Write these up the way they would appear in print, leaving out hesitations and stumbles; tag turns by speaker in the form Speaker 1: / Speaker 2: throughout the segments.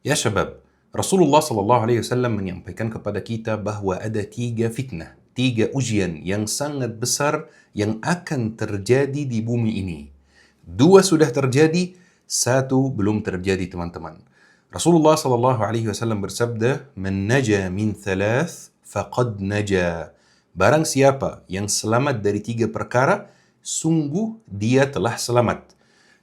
Speaker 1: Ya syabab, Rasulullah SAW menyampaikan kepada kita bahwa ada 3 fitnah, 3 ujian yang sangat besar yang akan terjadi di bumi ini. 2 sudah terjadi, 1 belum terjadi teman-teman. Rasulullah SAW bersabda, "Man naja min thalath faqad naja." Barang siapa yang selamat dari 3 perkara, sungguh dia telah selamat.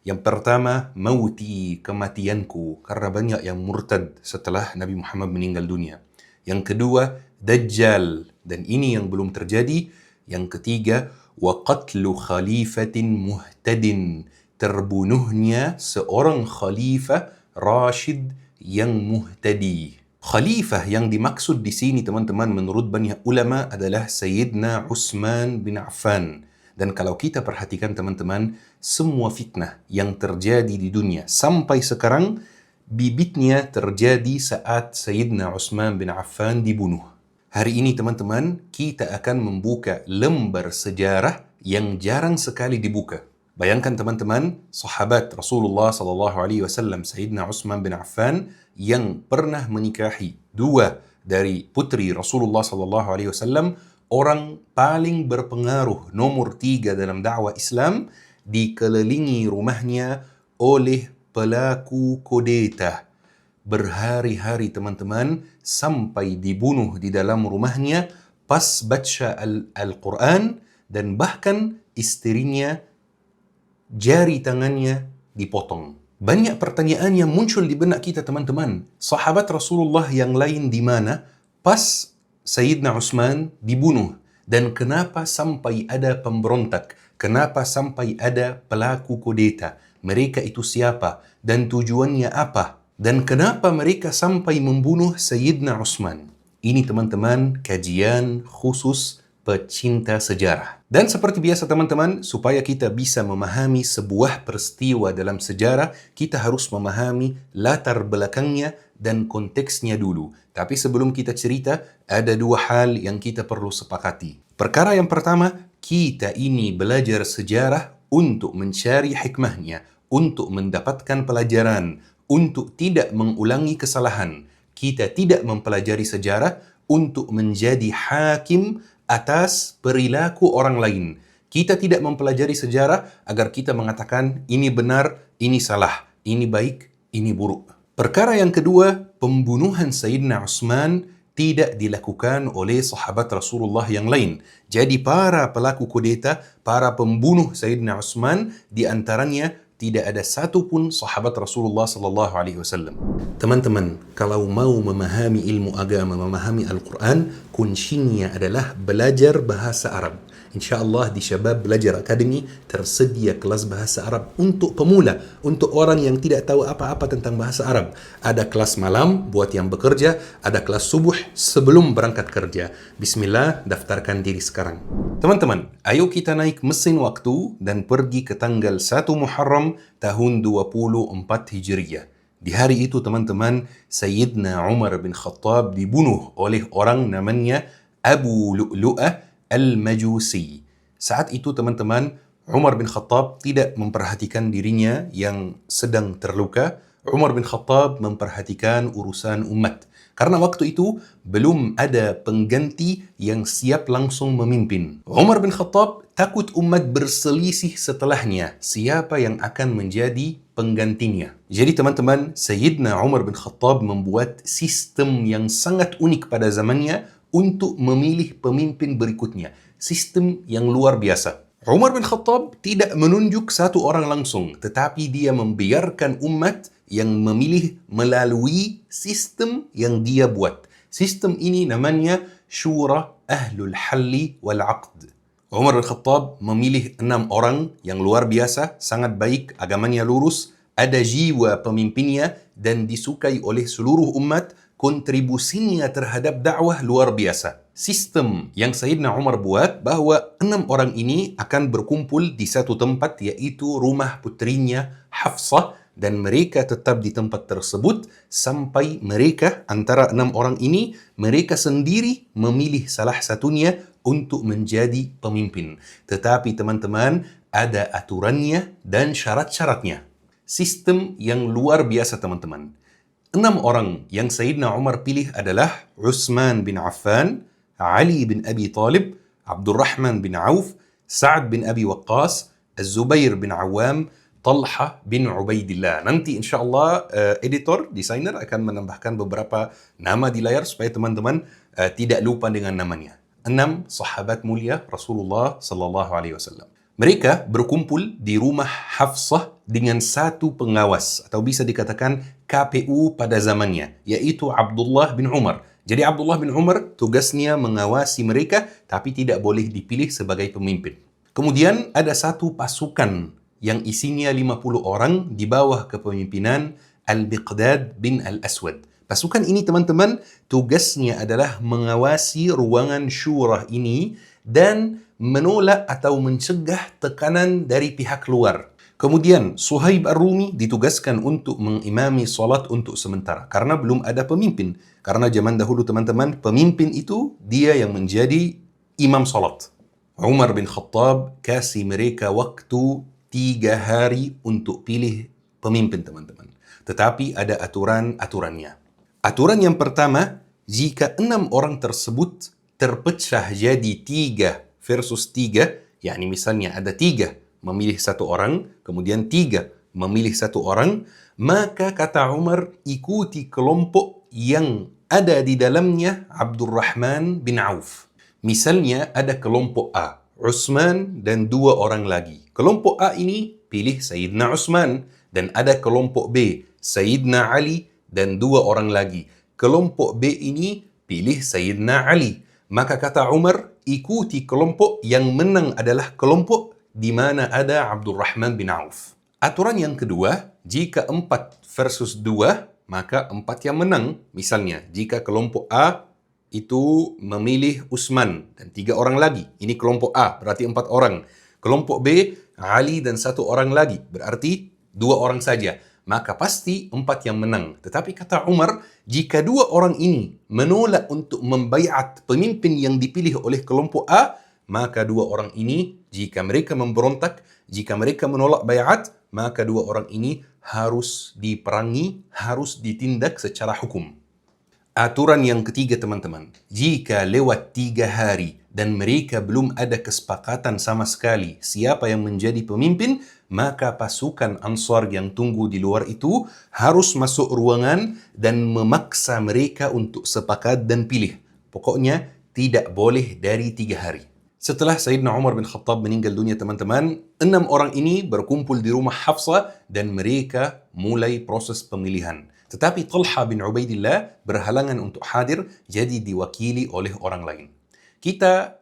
Speaker 1: Yang pertama, mauti, kematianku, karena banyak yang murtad setelah Nabi Muhammad meninggal dunia. Yang kedua, Dajjal, dan ini yang belum terjadi. Yang ketiga, wa qatlu khalifatin muhtadin, terbunuhnya seorang khalifah Rashid yang muhtadi. Khalifah yang dimaksud di sini teman-teman menurut banyak ulama adalah Sayyidina Utsman bin Affan. Dan kalau kita perhatikan teman-teman, semua fitnah yang terjadi di dunia sampai sekarang, bibitnya terjadi saat Sayyidina Utsman bin Affan dibunuh. Hari ini teman-teman, kita akan membuka lembar sejarah yang jarang sekali dibuka. Bayangkan teman-teman, sahabat Rasulullah SAW, Sayyidina Utsman bin Affan, yang pernah menikahi 2 dari putri Rasulullah SAW, orang paling berpengaruh nomor 3 dalam dakwah Islam, dikelilingi rumahnya oleh pelaku kudeta. Berhari-hari teman-teman sampai dibunuh di dalam rumahnya pas baca Al-Quran, dan bahkan istrinya jari tangannya dipotong. Banyak pertanyaan yang muncul di benak kita teman-teman. Sahabat Rasulullah yang lain di mana pas Sayyidina Utsman dibunuh? Dan kenapa sampai ada pemberontak? Kenapa sampai ada pelaku kudeta? Mereka itu siapa? Dan tujuannya apa? Dan kenapa mereka sampai membunuh Sayyidina Utsman? Ini teman-teman kajian khusus pecinta sejarah. Dan seperti biasa teman-teman, supaya kita bisa memahami sebuah peristiwa dalam sejarah, kita harus memahami latar belakangnya dan konteksnya dulu. Tapi sebelum kita cerita, ada 2 hal yang kita perlu sepakati. Perkara yang pertama, kita ini belajar sejarah untuk mencari hikmahnya, untuk mendapatkan pelajaran, untuk tidak mengulangi kesalahan. Kita tidak mempelajari sejarah untuk menjadi hakim atas perilaku orang lain. Kita tidak mempelajari sejarah agar kita mengatakan ini benar, ini salah, ini baik, ini buruk. Perkara yang kedua, pembunuhan Sayyidina Utsman tidak dilakukan oleh sahabat Rasulullah yang lain. Jadi para pelaku kudeta, para pembunuh Sayyidina Utsman, di antaranya tidak ada satu pun sahabat Rasulullah SAW. Teman-teman, kalau mau memahami ilmu agama, memahami Al-Quran, kuncinya adalah belajar bahasa Arab. InsyaAllah di Syabab Belajar Academy tersedia kelas bahasa Arab untuk pemula, untuk orang yang tidak tahu apa-apa tentang bahasa Arab. Ada kelas malam buat yang bekerja, ada kelas subuh sebelum berangkat kerja. Bismillah, daftarkan diri sekarang. Teman-teman, ayo kita naik mesin waktu dan pergi ke tanggal 1 Muharram tahun 24 Hijriyah. Di hari itu teman-teman, Sayyidina Umar bin Khattab dibunuh oleh orang namanya Abu Lu'lu'ah Al-Majusi. Saat itu teman-teman, Umar bin Khattab tidak memperhatikan dirinya yang sedang terluka. Umar bin Khattab memperhatikan urusan umat. Karena waktu itu belum ada pengganti yang siap langsung memimpin. Umar bin Khattab takut umat berselisih setelahnya. Siapa yang akan menjadi penggantinya? Jadi teman-teman, Sayyidina Umar bin Khattab membuat sistem yang sangat unik pada zamannya untuk memilih pemimpin berikutnya. Sistem yang luar biasa. Umar bin Khattab tidak menunjuk satu orang langsung, tetapi dia membiarkan umat yang memilih melalui sistem yang dia buat. Sistem ini namanya Syura Ahlul Halli wal Aqd. Umar bin Khattab memilih 6 orang yang luar biasa, sangat baik, agamanya lurus, ada jiwa pemimpinnya dan disukai oleh seluruh umat. Kontribusinya terhadap dakwah luar biasa. Sistem yang Sayyidina Umar buat bahwa 6 orang ini akan berkumpul di satu tempat, yaitu rumah putrinya Hafsah, dan mereka tetap di tempat tersebut sampai mereka, antara 6 orang ini, mereka sendiri memilih salah satunya untuk menjadi pemimpin. Tetapi teman-teman, ada aturannya dan syarat-syaratnya. Sistem yang luar biasa teman-teman. 6 orang yang Sayyidina Umar pilih adalah Utsman bin Affan, Ali bin Abi Talib, Abdurrahman bin Auf, Sa'ad bin Abi Waqqas, Az-Zubair bin Awam, Talha bin Ubaidillah. Nanti insyaAllah editor, desainer akan menambahkan beberapa nama di layar supaya teman-teman tidak lupa dengan namanya. 6 sahabat mulia Rasulullah sallallahu alaihi wasallam. Mereka berkumpul di rumah Hafsah dengan satu pengawas atau bisa dikatakan KPU pada zamannya, yaitu Abdullah bin Umar. Jadi Abdullah bin Umar tugasnya mengawasi mereka tapi tidak boleh dipilih sebagai pemimpin. Kemudian ada satu pasukan yang isinya 50 orang di bawah kepemimpinan Al-Biqdad bin Al-Aswad. Pasukan ini teman-teman tugasnya adalah mengawasi ruangan syurah ini dan menolak atau mencegah tekanan dari pihak luar. Kemudian Suhaib Ar-Rumi ditugaskan untuk mengimami solat untuk sementara karena belum ada pemimpin. Karena zaman dahulu teman-teman, pemimpin itu dia yang menjadi imam solat. Umar bin Khattab kasih mereka waktu 3 hari untuk pilih pemimpin teman-teman. Tetapi ada aturan-aturannya. Aturan yang pertama, jika 6 orang tersebut terpecah jadi 3 versus 3, yakni misalnya ada 3 memilih 1 orang, kemudian 3 memilih 1 orang, maka kata Umar ikuti kelompok yang ada di dalamnya Abdurrahman bin Auf. Misalnya ada kelompok A, Utsman dan 2 orang lagi. Kelompok A ini pilih Sayyidina Utsman, dan ada kelompok B, Sayyidina Ali dan 2 orang lagi. Kelompok B ini pilih Sayyidina Ali. Maka kata Umar, ikuti kelompok yang menang adalah kelompok di mana ada Abdurrahman bin Auf. Aturan yang kedua, jika 4 versus 2, maka 4 yang menang. Misalnya, jika kelompok A itu memilih Utsman dan 3 orang lagi. Ini kelompok A, berarti 4 orang. Kelompok B, Ali dan 1 orang lagi, berarti 2 orang saja. Maka pasti 4 yang menang. Tetapi kata Umar, jika 2 orang ini menolak untuk membaiat pemimpin yang dipilih oleh kelompok A, maka 2 orang ini, jika mereka memberontak, jika mereka menolak baiat, maka 2 orang ini harus diperangi, harus ditindak secara hukum. Aturan yang ketiga teman-teman, jika lewat 3 hari dan mereka belum ada kesepakatan sama sekali siapa yang menjadi pemimpin, maka pasukan Ansar yang tunggu di luar itu harus masuk ruangan dan memaksa mereka untuk sepakat dan pilih. Pokoknya tidak boleh dari 3 hari. Setelah Sayyidina Umar bin Khattab meninggal dunia teman-teman, 6 orang ini berkumpul di rumah Hafsah dan mereka mulai proses pemilihan. Tetapi Talha bin Ubaidillah berhalangan untuk hadir, jadi diwakili oleh orang lain. Kita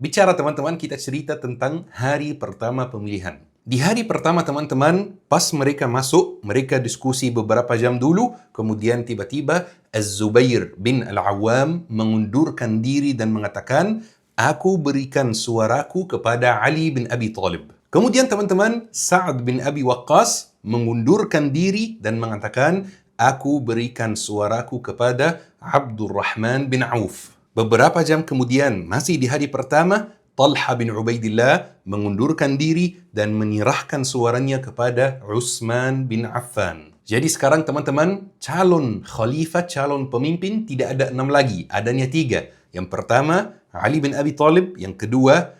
Speaker 1: bicara teman-teman, kita cerita tentang hari pertama pemilihan. Di hari pertama teman-teman, pas mereka masuk, mereka diskusi beberapa jam dulu, kemudian tiba-tiba Az-Zubair bin Al-Awam mengundurkan diri dan mengatakan, aku berikan suaraku kepada Ali bin Abi Talib. Kemudian teman-teman, Sa'ad bin Abi Waqqas mengundurkan diri dan mengatakan, aku berikan suaraku kepada Abdurrahman bin Auf. Beberapa jam kemudian, masih di hari pertama, Talha bin Ubaidillah mengundurkan diri dan menyerahkan suaranya kepada Utsman bin Affan. Jadi sekarang teman-teman, calon khalifah, calon pemimpin tidak ada 6 lagi, adanya 3. Yang pertama, Ali bin Abi Talib. Yang kedua,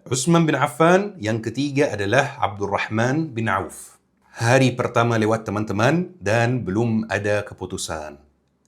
Speaker 1: Utsman bin Affan. Yang ketiga adalah Abdurrahman bin Auf. Hari pertama lewat teman-teman dan belum ada keputusan.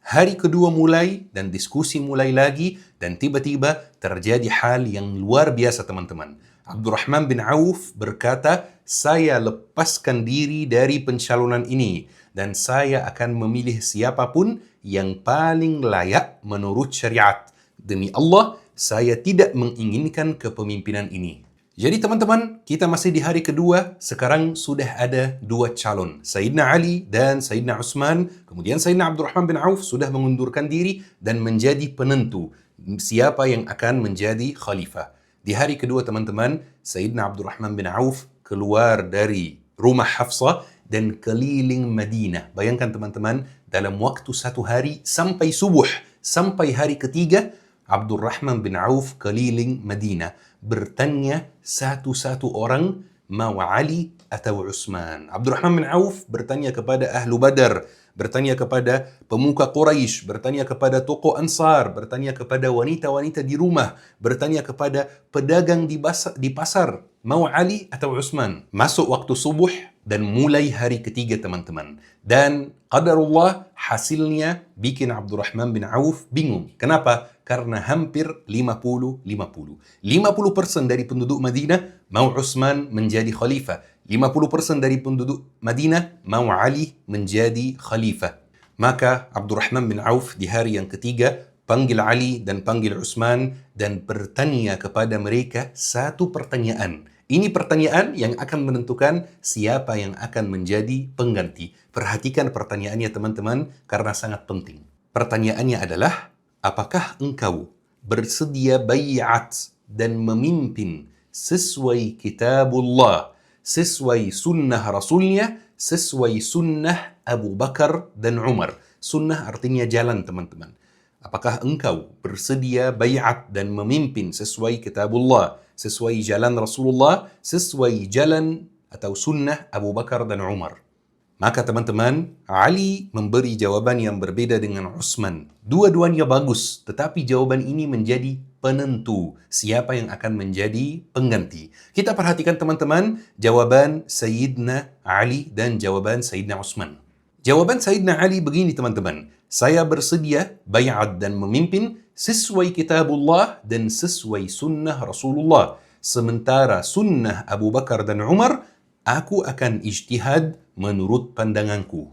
Speaker 1: Hari kedua mulai dan diskusi mulai lagi dan tiba-tiba terjadi hal yang luar biasa teman-teman. Abdurrahman bin Auf berkata, saya lepaskan diri dari pencalonan ini dan saya akan memilih siapapun yang paling layak menurut syariat. Demi Allah, saya tidak menginginkan kepemimpinan ini. Jadi teman-teman, kita masih di hari kedua, sekarang sudah ada 2 calon. Sayyidina Ali dan Sayyidina Utsman, kemudian Sayyidina Abdurrahman bin Auf sudah mengundurkan diri dan menjadi penentu siapa yang akan menjadi khalifah. Di hari kedua teman-teman, Sayyidina Abdurrahman bin Auf keluar dari rumah Hafsah dan keliling Madinah. Bayangkan teman-teman, dalam waktu 1 hari sampai subuh, sampai hari ketiga, Abdurrahman bin Auf keliling Madinah, bertanya satu-satu orang mau Ali atau Utsman? Abdurrahman bin Auf bertanya kepada ahlu Badar, bertanya kepada pemuka Quraisy, bertanya kepada tokoh Ansar, bertanya kepada wanita-wanita di rumah, bertanya kepada pedagang di pasar, mau Ali atau Utsman? Masuk waktu subuh dan mulai hari ketiga teman-teman. Dan qadarullah hasilnya bikin Abdurrahman bin Auf bingung. Kenapa? Karena hampir 50-50. 50% dari penduduk Madinah mau Utsman menjadi khalifah. 50% dari penduduk Madinah mau Ali menjadi khalifah. Maka Abdurrahman bin Auf di hari yang ketiga panggil Ali dan panggil Utsman dan bertanya kepada mereka satu pertanyaan. Ini pertanyaan yang akan menentukan siapa yang akan menjadi pengganti. Perhatikan pertanyaannya teman-teman karena sangat penting. Pertanyaannya adalah, apakah engkau bersedia bayat dan memimpin sesuai kitabullah, sesuai sunnah Rasulnya, sesuai sunnah Abu Bakar dan Umar? Sunnah artinya jalan teman-teman. Apakah engkau bersedia bayat dan memimpin sesuai kitabullah, sesuai jalan Rasulullah, sesuai jalan atau sunnah Abu Bakar dan Umar? Maka teman-teman, Ali memberi jawaban yang berbeda dengan Utsman. Dua-duanya bagus, tetapi jawaban ini menjadi penentu siapa yang akan menjadi pengganti. Kita perhatikan teman-teman, jawaban Sayyidina Ali dan jawaban Sayyidina Utsman. Jawaban Sayyidina Ali begini teman-teman, saya bersedia bayat dan memimpin sesuai kitabullah dan sesuai sunnah Rasulullah. Sementara sunnah Abu Bakar dan Umar, aku akan ijtihad menurut pandanganku.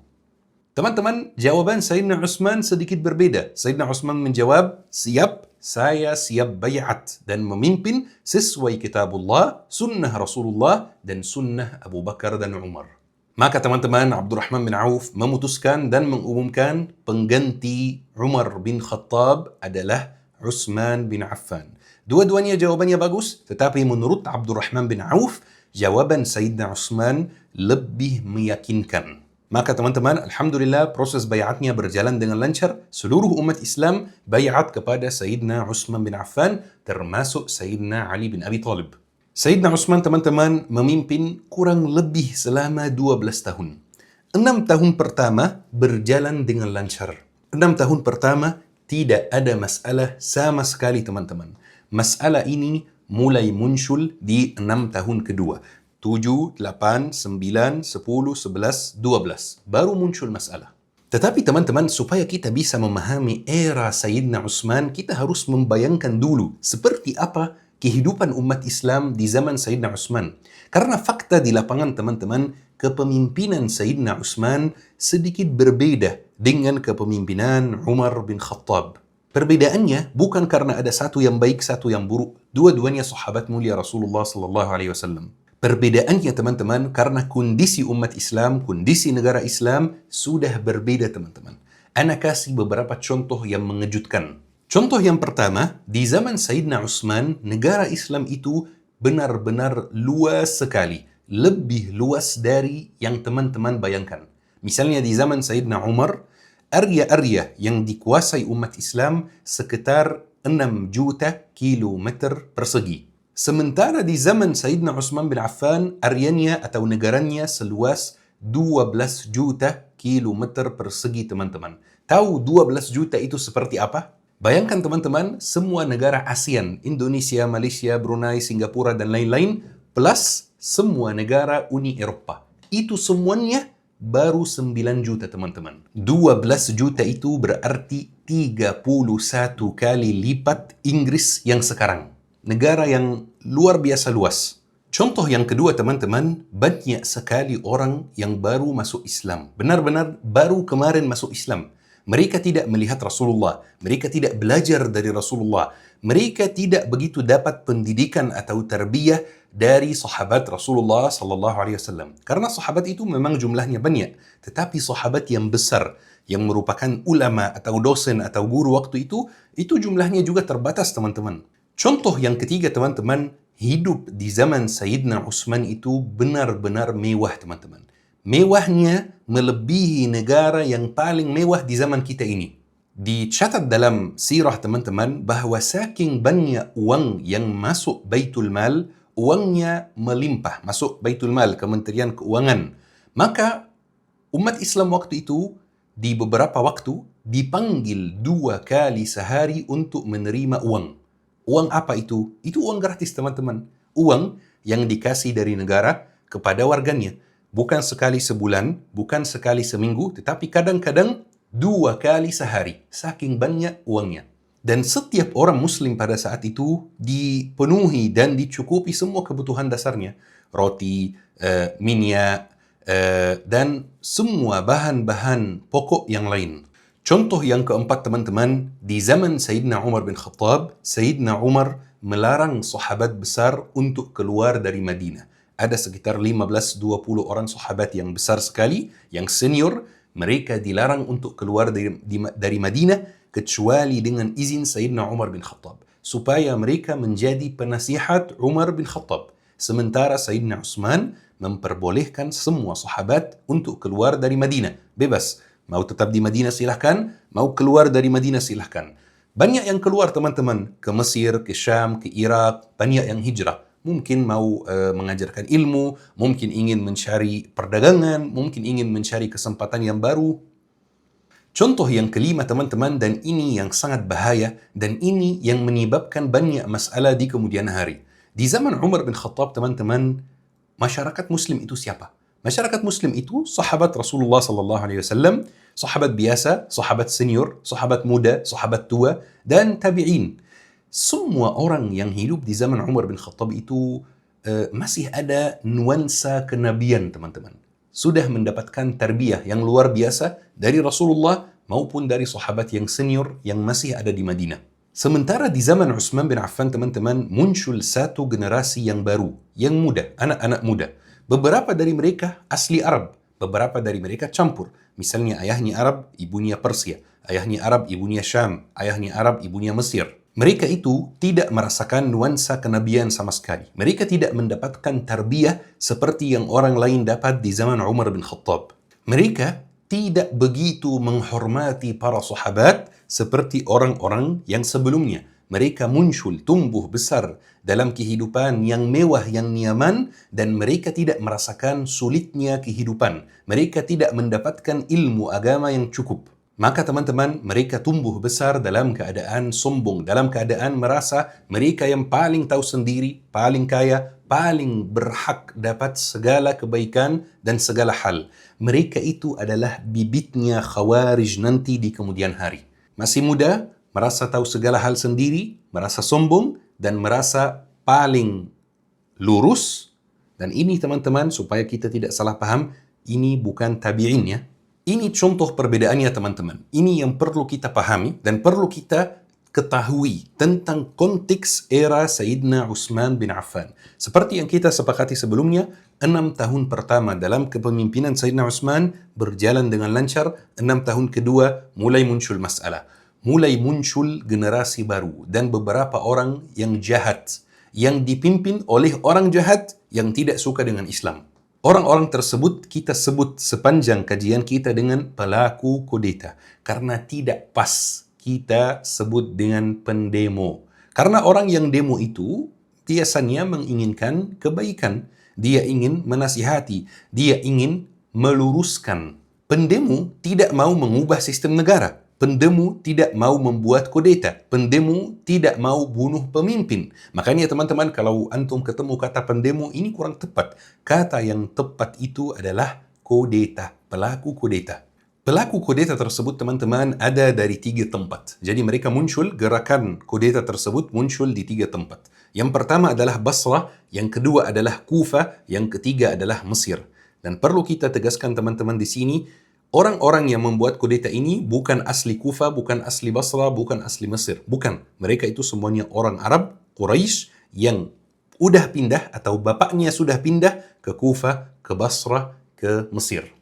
Speaker 1: Teman-teman, jawaban Sayyidina Utsman sedikit berbeda. Sayyidina Utsman menjawab, siap, saya siap bayat dan memimpin sesuai kitabullah, sunnah Rasulullah, dan sunnah Abu Bakar dan Umar. Maka teman-teman, Abdurrahman bin Auf memutuskan dan mengumumkan pengganti Umar bin Khattab adalah Utsman bin Affan. Dua-duanya jawabannya bagus, tetapi menurut Abdurrahman bin Auf, jawaban Sayyidina Utsman lebih meyakinkan. Maka teman-teman, alhamdulillah proses bayatnya berjalan dengan lancar. Seluruh umat Islam bayat kepada Sayyidina Utsman bin Affan, termasuk Sayyidina Ali bin Abi Thalib. Sayyidina Utsman teman-teman memimpin kurang lebih selama 12 tahun. 6 tahun pertama berjalan dengan lancar. 6 tahun pertama tidak ada masalah sama sekali teman-teman. Masalah ini mulai muncul di 6 tahun kedua. 7, 8, 9, 10, 11, 12. Baru muncul masalah. Tetapi teman-teman, supaya kita bisa memahami era Sayyidina Utsman, kita harus membayangkan dulu seperti apa kehidupan umat Islam di zaman Sayyidina Utsman. Karena fakta di lapangan teman-teman, kepemimpinan Sayyidina Utsman sedikit berbeda dengan kepemimpinan Umar bin Khattab. Perbedaannya bukan karena ada satu yang baik, satu yang buruk. Dua-duanya sahabat mulia Rasulullah sallallahu alaihi wasallam. Perbedaannya teman-teman karena kondisi umat Islam, kondisi negara Islam sudah berbeda teman-teman. Ana kasih beberapa contoh yang mengejutkan. Contoh yang pertama, di zaman Sayyidina Utsman, negara Islam itu benar-benar luas sekali. Lebih luas dari yang teman-teman bayangkan. Misalnya di zaman Sayyidina Umar, area-area yang dikuasai umat Islam sekitar 6 juta kilometer persegi. Sementara di zaman Sayyidina Utsman bin Affan, areanya atau negaranya seluas 12 juta kilometer persegi teman-teman. Tahu 12 juta itu seperti apa? Bayangkan teman-teman, semua negara ASEAN, Indonesia, Malaysia, Brunei, Singapura, dan lain-lain, plus semua negara Uni Eropa. Itu semuanya baru 9 juta teman-teman. 12 juta itu berarti 31 kali lipat Inggris yang sekarang. Negara yang luar biasa luas. Contoh yang kedua teman-teman, banyak sekali orang yang baru masuk Islam. Benar-benar baru kemarin masuk Islam. Mereka tidak melihat Rasulullah. Mereka tidak belajar dari Rasulullah. Mereka tidak begitu dapat pendidikan atau tarbiyah dari sahabat Rasulullah sallallahu alaihi wasallam. Karena sahabat itu memang jumlahnya banyak, tetapi sahabat yang besar yang merupakan ulama atau dosen atau guru waktu itu jumlahnya juga terbatas teman-teman. Contoh yang ketiga teman-teman, hidup di zaman Sayyidina Utsman itu benar-benar mewah teman-teman. Mewahnya melebihi negara yang paling mewah di zaman kita ini. Dicatat dalam sirah teman-teman bahwa saking banyak uang yang masuk Baitul Mal, uangnya melimpah, masuk Baitul Mal, Kementerian Keuangan. Maka umat Islam waktu itu di beberapa waktu dipanggil 2 kali sehari untuk menerima uang. Uang apa itu? Itu uang gratis teman-teman. Uang yang dikasih dari negara kepada warganya. Bukan sekali sebulan, bukan sekali seminggu, tetapi kadang-kadang 2 kali sehari. Saking banyak uangnya. Dan setiap orang muslim pada saat itu dipenuhi dan dicukupi semua kebutuhan dasarnya. Roti, minyak, dan semua bahan-bahan pokok yang lain. Contoh yang keempat teman-teman, di zaman Sayyidina Umar bin Khattab, Sayyidina Umar melarang sahabat besar untuk keluar dari Madinah. Ada sekitar 15-20 orang sahabat yang besar sekali, yang senior, mereka dilarang untuk keluar dari Madinah kecuali dengan izin Sayyidina Umar bin Khattab, supaya mereka menjadi penasihat Umar bin Khattab. Sementara Sayyidina Utsman memperbolehkan semua sahabat untuk keluar dari Madinah. Bebas. Mau tetap di Madinah silahkan, mau keluar dari Madinah silahkan. Banyak yang keluar teman-teman, ke Mesir, ke Syam, ke Irak, banyak yang hijrah. Mungkin mau mengajarkan ilmu, mungkin ingin mencari perdagangan, mungkin ingin mencari kesempatan yang baru. Contoh yang kelima teman-teman, dan ini yang sangat bahaya, dan ini yang menyebabkan banyak masalah di kemudian hari. Di zaman Umar bin Khattab teman-teman, masyarakat muslim itu siapa? Masyarakat muslim itu sahabat Rasulullah SAW, sahabat biasa, sahabat senior, sahabat muda, sahabat tua, dan tabi'in. Semua orang yang hidup di zaman Umar bin Khattab itu masih ada nuansa kenabian teman-teman. Sudah mendapatkan tarbiyah yang luar biasa dari Rasulullah maupun dari sahabat yang senior yang masih ada di Madinah. Sementara di zaman Utsman bin Affan teman-teman, muncul satu generasi yang baru, yang muda, anak-anak muda. Beberapa dari mereka asli Arab, beberapa dari mereka campur. Misalnya ayahnya Arab, ibunya Persia, ayahnya Arab, ibunya Syam, ayahnya Arab, ibunya Mesir. Mereka itu tidak merasakan nuansa kenabian sama sekali. Mereka tidak mendapatkan tarbiyah seperti yang orang lain dapat di zaman Umar bin Khattab. Mereka tidak begitu menghormati para sahabat seperti orang-orang yang sebelumnya. Mereka muncul, tumbuh besar dalam kehidupan yang mewah, yang nyaman, dan mereka tidak merasakan sulitnya kehidupan. Mereka tidak mendapatkan ilmu agama yang cukup. Maka teman-teman, mereka tumbuh besar dalam keadaan sombong, dalam keadaan merasa mereka yang paling tahu sendiri, paling kaya, paling berhak dapat segala kebaikan dan segala hal. Mereka itu adalah bibitnya Khawarij nanti di kemudian hari. Masih muda, merasa tahu segala hal sendiri, merasa sombong, dan merasa paling lurus. Dan ini teman-teman, supaya kita tidak salah paham, ini bukan tabi'in ya. Ini contoh perbedaannya teman-teman. Ini yang perlu kita pahami dan perlu kita ketahui tentang konteks era Sayyidina Utsman bin Affan. Seperti yang kita sepakati sebelumnya, 6 tahun pertama dalam kepemimpinan Sayyidina Utsman berjalan dengan lancar. 6 tahun kedua mulai muncul masalah. Mulai muncul generasi baru dan beberapa orang yang jahat, yang dipimpin oleh orang jahat yang tidak suka dengan Islam. Orang-orang tersebut kita sebut sepanjang kajian kita dengan pelaku kudeta. Karena tidak pas kita sebut dengan pendemo. Karena orang yang demo itu biasanya menginginkan kebaikan. Dia ingin menasihati. Dia ingin meluruskan. Pendemo tidak mau mengubah sistem negara. Pendemo tidak mau membuat kudeta. Pendemo tidak mau bunuh pemimpin. Makanya teman-teman, kalau antum ketemu kata pendemo, ini kurang tepat. Kata yang tepat itu adalah kudeta, pelaku kudeta. Pelaku kudeta tersebut teman-teman ada dari 3 tempat. Jadi mereka muncul, gerakan kudeta tersebut muncul di 3 tempat. Yang pertama adalah Basrah, yang kedua adalah Kufah, yang ketiga adalah Mesir. Dan perlu kita tegaskan teman-teman di sini, orang-orang yang membuat kudeta ini bukan asli Kufah, bukan asli Basrah, bukan asli Mesir. Bukan. Mereka itu semuanya orang Arab, Quraisy, yang udah pindah atau bapaknya sudah pindah ke Kufah, ke Basrah, ke Mesir.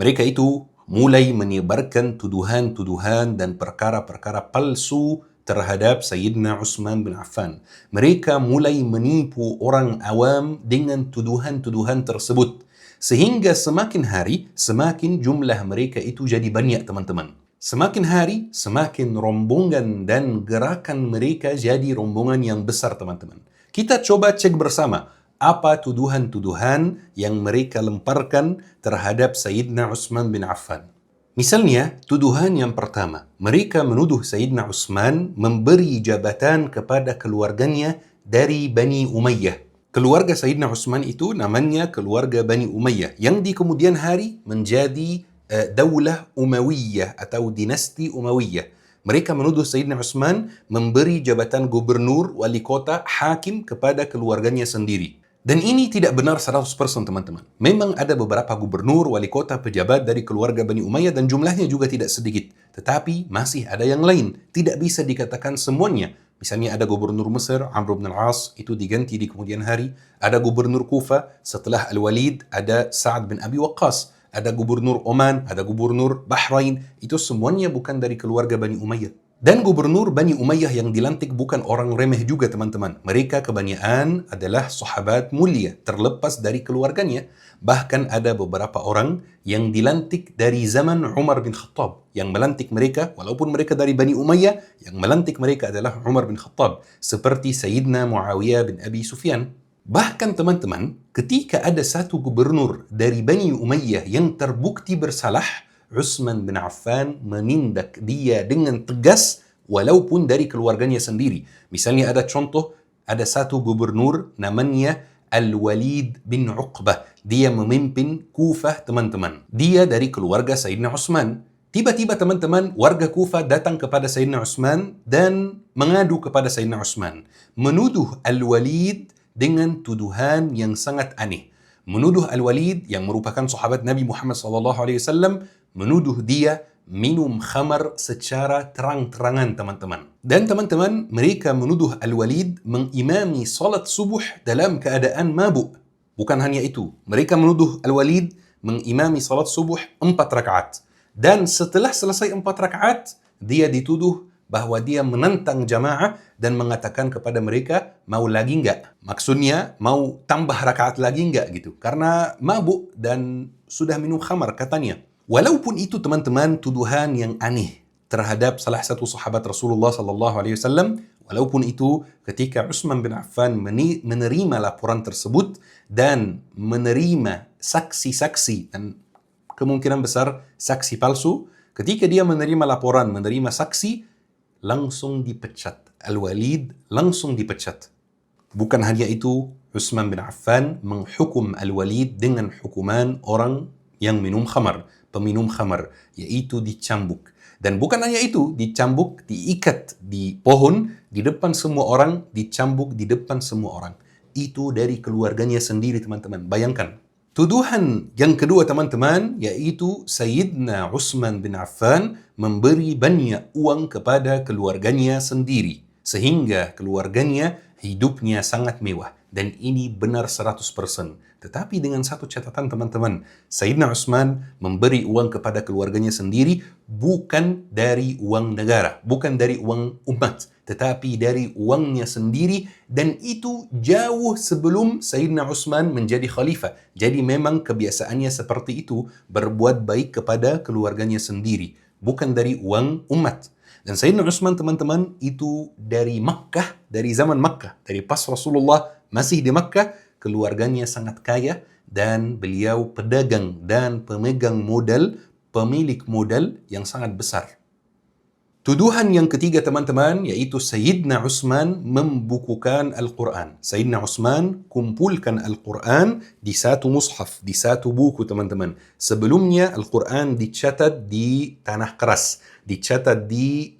Speaker 1: Mereka itu mulai menyebarkan tuduhan-tuduhan dan perkara-perkara palsu terhadap Sayyidina Utsman bin Affan. Mereka mulai menipu orang awam dengan tuduhan-tuduhan tersebut. Sehingga semakin hari, semakin jumlah mereka itu jadi banyak teman-teman. Semakin hari, semakin rombongan dan gerakan mereka jadi rombongan yang besar teman-teman. Kita coba cek bersama apa tuduhan-tuduhan yang mereka lemparkan terhadap Sayyidina Utsman bin Affan. Misalnya, tuduhan yang pertama, mereka menuduh Sayyidina Utsman memberi jabatan kepada keluarganya dari Bani Umayyah. Keluarga Sayyidina Utsman itu namanya keluarga Bani Umayyah yang di kemudian hari menjadi Daulah Umayyah atau dinasti Umayyah. Mereka menuduh Sayyidina Utsman memberi jabatan gubernur, wali kota, hakim kepada keluarganya sendiri. Dan ini tidak benar 100% teman-teman. Memang ada beberapa gubernur, wali kota, pejabat dari keluarga Bani Umayyah dan jumlahnya juga tidak sedikit. Tetapi masih ada yang lain. Tidak bisa dikatakan semuanya. Misalnya ada gubernur Mesir, Amr bin al-As, itu diganti di kemudian hari. Ada gubernur Kufa, setelah Al-Walid, ada Sa'ad bin Abi Waqqas. Ada gubernur Oman, ada gubernur Bahrain. Itu semuanya bukan dari keluarga Bani Umayyah. Dan gubernur Bani Umayyah yang dilantik bukan orang remeh juga teman-teman. Mereka kebanyakan adalah sahabat mulia, terlepas dari keluarganya. Bahkan ada beberapa orang yang dilantik dari zaman Umar bin Khattab. Yang melantik mereka, walaupun mereka dari Bani Umayyah, yang melantik mereka adalah Umar bin Khattab. Seperti Sayyidina Muawiyah bin Abi Sufyan. Bahkan teman-teman, ketika ada satu gubernur dari Bani Umayyah yang terbukti bersalah, Utsman bin Affan menindak dia dengan tegas walaupun dari keluarganya sendiri. Misalnya ada contoh, ada satu gubernur namanya Al-Walid bin Uqbah. Dia memimpin Kufah teman-teman. Dia dari keluarga Sayyidina Utsman. Tiba-tiba teman-teman, warga Kufah datang kepada Sayyidina Utsman dan mengadu kepada Sayyidina Utsman. Menuduh Al-Walid dengan tuduhan yang sangat aneh. Menuduh Al-Walid yang merupakan sahabat Nabi Muhammad SAW, menuduh dia minum khamar secara terang-terangan teman-teman. Dan teman-teman, mereka menuduh Al-Walid mengimami salat subuh dalam keadaan mabuk. Bukan hanya itu, mereka menuduh Al-Walid mengimami salat subuh 4 rakaat. Dan setelah selesai 4 rakaat, dia dituduh bahwa dia menentang jamaah dan mengatakan kepada mereka, mau lagi enggak? Maksudnya, mau tambah rakaat lagi enggak gitu. Karena mabuk dan sudah minum khamar katanya. Walaupun itu teman-teman tuduhan yang aneh terhadap salah satu sahabat Rasulullah SAW, walaupun itu ketika Utsman bin Affan menerima laporan tersebut dan menerima saksi-saksi dan kemungkinan besar saksi palsu, ketika dia menerima laporan, menerima saksi, langsung dipecat. Al-Walid langsung dipecat. Bukan hanya itu, Utsman bin Affan menghukum Al-Walid dengan hukuman orang yang minum khamar, peminum khamar, yaitu dicambuk. Dan bukan hanya itu, dicambuk, diikat di pohon, di depan semua orang, dicambuk di depan semua orang. Itu dari keluarganya sendiri teman-teman. Bayangkan. Tuduhan yang kedua teman-teman, yaitu Sayyidina Utsman bin Affan memberi banyak uang kepada keluarganya sendiri. Sehingga keluarganya hidupnya sangat mewah. Dan ini benar 100%. Tetapi dengan satu catatan teman-teman, Sayyidina Utsman memberi uang kepada keluarganya sendiri bukan dari uang negara, bukan dari uang umat, tetapi dari uangnya sendiri, dan itu jauh sebelum Sayyidina Utsman menjadi khalifah. Jadi memang kebiasaannya seperti itu, berbuat baik kepada keluarganya sendiri, bukan dari uang umat. Dan Sayyidina Utsman teman-teman itu dari Makkah, dari zaman Makkah, dari pas Rasulullah masih di Makkah, keluarganya sangat kaya dan beliau pedagang dan pemegang modal, pemilik modal yang sangat besar. Tuduhan yang ketiga teman-teman, yaitu Sayyidina Utsman membukukan Al-Quran. Sayyidina Utsman kumpulkan Al-Quran di satu mushaf, di satu buku teman-teman. Sebelumnya Al-Quran dicatat di tanah keras, dicatat di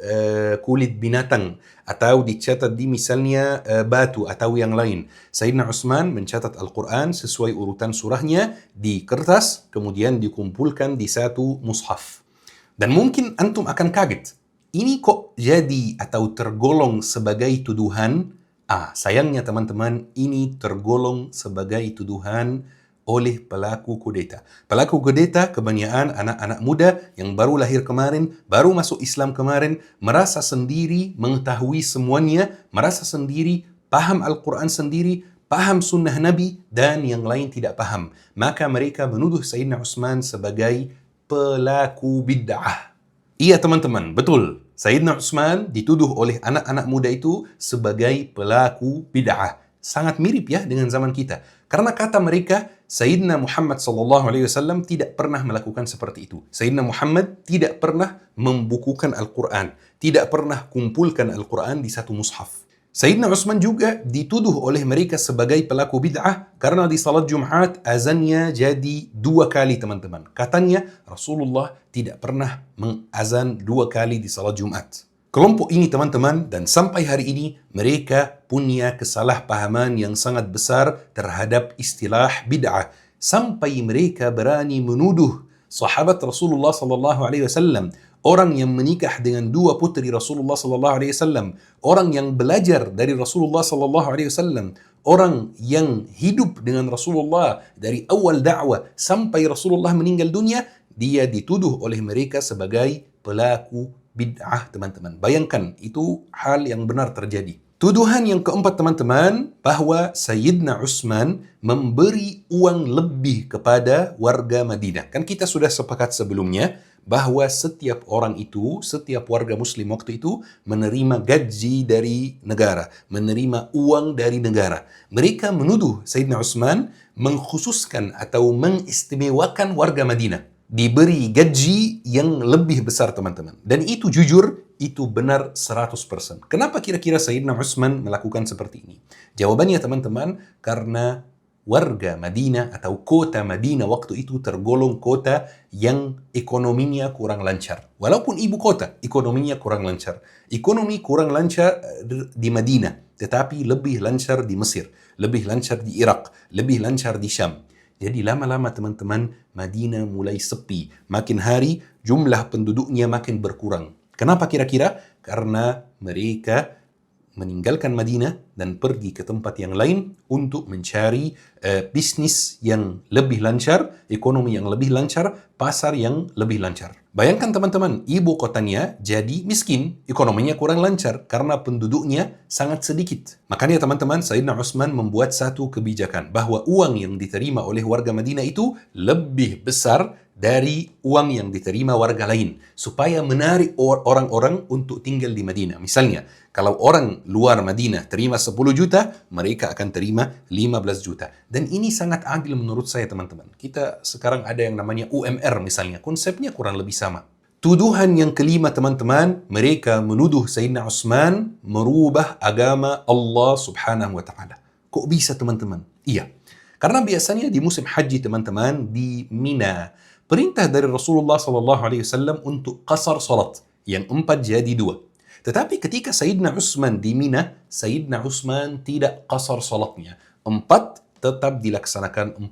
Speaker 1: kulit binatang, atau dicatat di misalnya batu atau yang lain. Sayyidina Utsman mencatat Al-Quran sesuai urutan surahnya di kertas, kemudian dikumpulkan di satu mushaf. Dan mungkin antum akan kaget. Ini kok jadi atau tergolong sebagai tuduhan? Sayangnya teman-teman, ini tergolong sebagai tuduhan oleh pelaku kudeta. Pelaku kudeta kebanyakan anak-anak muda yang baru lahir kemarin, baru masuk Islam kemarin, merasa sendiri mengetahui semuanya, merasa sendiri paham Al-Quran sendiri, paham sunnah Nabi, dan yang lain tidak paham. Maka mereka menuduh Sayyidina Utsman sebagai pelaku bid'ah. Iya teman-teman, betul. Sayyidina Utsman dituduh oleh anak-anak muda itu sebagai pelaku bid'ah. sangat mirip ya dengan zaman kita. Karena kata mereka, Sayyidina Muhammad SAW tidak pernah melakukan seperti itu. Sayyidina Muhammad tidak pernah membukukan Al-Quran, tidak pernah kumpulkan Al-Quran di satu mushaf. Sayyidina Utsman juga dituduh oleh mereka sebagai pelaku bid'ah karena di salat Jumat azannya jadi 2 kali, teman-teman. Katanya Rasulullah tidak pernah mengazan 2 kali di salat Jumat. Kelompok ini, teman-teman, dan sampai hari ini mereka punya kesalahpahaman yang sangat besar terhadap istilah bid'ah. Sampai mereka berani menuduh sahabat Rasulullah SAW, orang yang menikah dengan 2 putri Rasulullah SAW, orang yang belajar dari Rasulullah SAW, orang yang hidup dengan Rasulullah dari awal dakwah sampai Rasulullah meninggal dunia, dia dituduh oleh mereka sebagai pelaku bid'ah, teman-teman. Bayangkan, itu hal yang benar terjadi. Tuduhan yang keempat, teman-teman, bahwa Sayyidina Utsman memberi uang lebih kepada warga Madinah. Kan kita sudah sepakat sebelumnya bahwa setiap orang itu, setiap warga muslim waktu itu menerima gaji dari negara, menerima uang dari negara. Mereka menuduh Sayyidina Utsman mengkhususkan atau mengistimewakan warga Madinah, diberi gaji yang lebih besar, teman-teman. Dan itu jujur, itu benar 100%. Kenapa kira-kira Sayyidina Utsman melakukan seperti ini? Jawabannya, teman-teman, karena warga Madinah atau kota Madinah waktu itu tergolong kota yang ekonominya kurang lancar. Walaupun ibu kota, ekonominya kurang lancar. Ekonomi kurang lancar di Madinah, tetapi lebih lancar di Mesir, lebih lancar di Irak, lebih lancar di Syam. Jadi lama-lama, teman-teman, Madinah mulai sepi. Makin hari jumlah penduduknya makin berkurang. Kenapa kira-kira? Karena mereka meninggalkan Madinah dan pergi ke tempat yang lain untuk mencari bisnis yang lebih lancar, ekonomi yang lebih lancar, pasar yang lebih lancar. Bayangkan, teman-teman, ibu kotanya jadi miskin, ekonominya kurang lancar karena penduduknya sangat sedikit. Makanya, teman-teman, Sayyidina Utsman membuat satu kebijakan bahwa uang yang diterima oleh warga Madinah itu lebih besar dari uang yang diterima warga lain, supaya menarik orang-orang untuk tinggal di Madinah. Misalnya, kalau orang luar Madinah terima 10 juta, mereka akan terima 15 juta. Dan ini sangat adil menurut saya, teman-teman. Kita sekarang ada yang namanya UMR misalnya, konsepnya kurang lebih sama. Tuduhan yang kelima, teman-teman, mereka menuduh Sayyidina Utsman merubah agama Allah Subhanahu wa Ta'ala. Kok bisa, teman-teman? Iya, karena biasanya di musim haji, teman-teman, di Mina, perintah dari Rasulullah SAW untuk qasar salat, yang 4 jadi 2. Tetapi ketika Sayyidina Utsman di Mina, Sayyidina Utsman tidak qasar salatnya. 4 tetap dilaksanakan 4.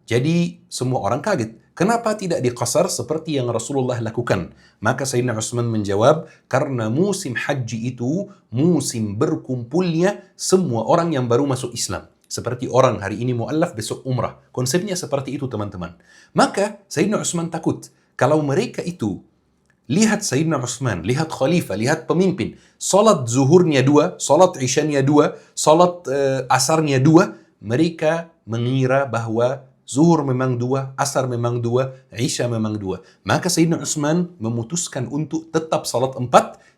Speaker 1: Jadi semua orang kaget. Kenapa tidak diqasar seperti yang Rasulullah lakukan? Maka Sayyidina Utsman menjawab, karena musim haji itu musim berkumpulnya semua orang yang baru masuk Islam. Seperti orang hari ini mu'allaf, besok umrah. Konsepnya seperti itu, teman-teman. Maka Sayyidina Utsman takut kalau mereka itu lihat Sayyidina Utsman, lihat khalifah, lihat pemimpin, salat zuhurnya 2, salat isyanya 2, salat asarnya 2, mereka mengira bahwa zuhur memang 2, asar memang 2, isya memang 2. Maka Sayyidina Utsman memutuskan untuk tetap salat 4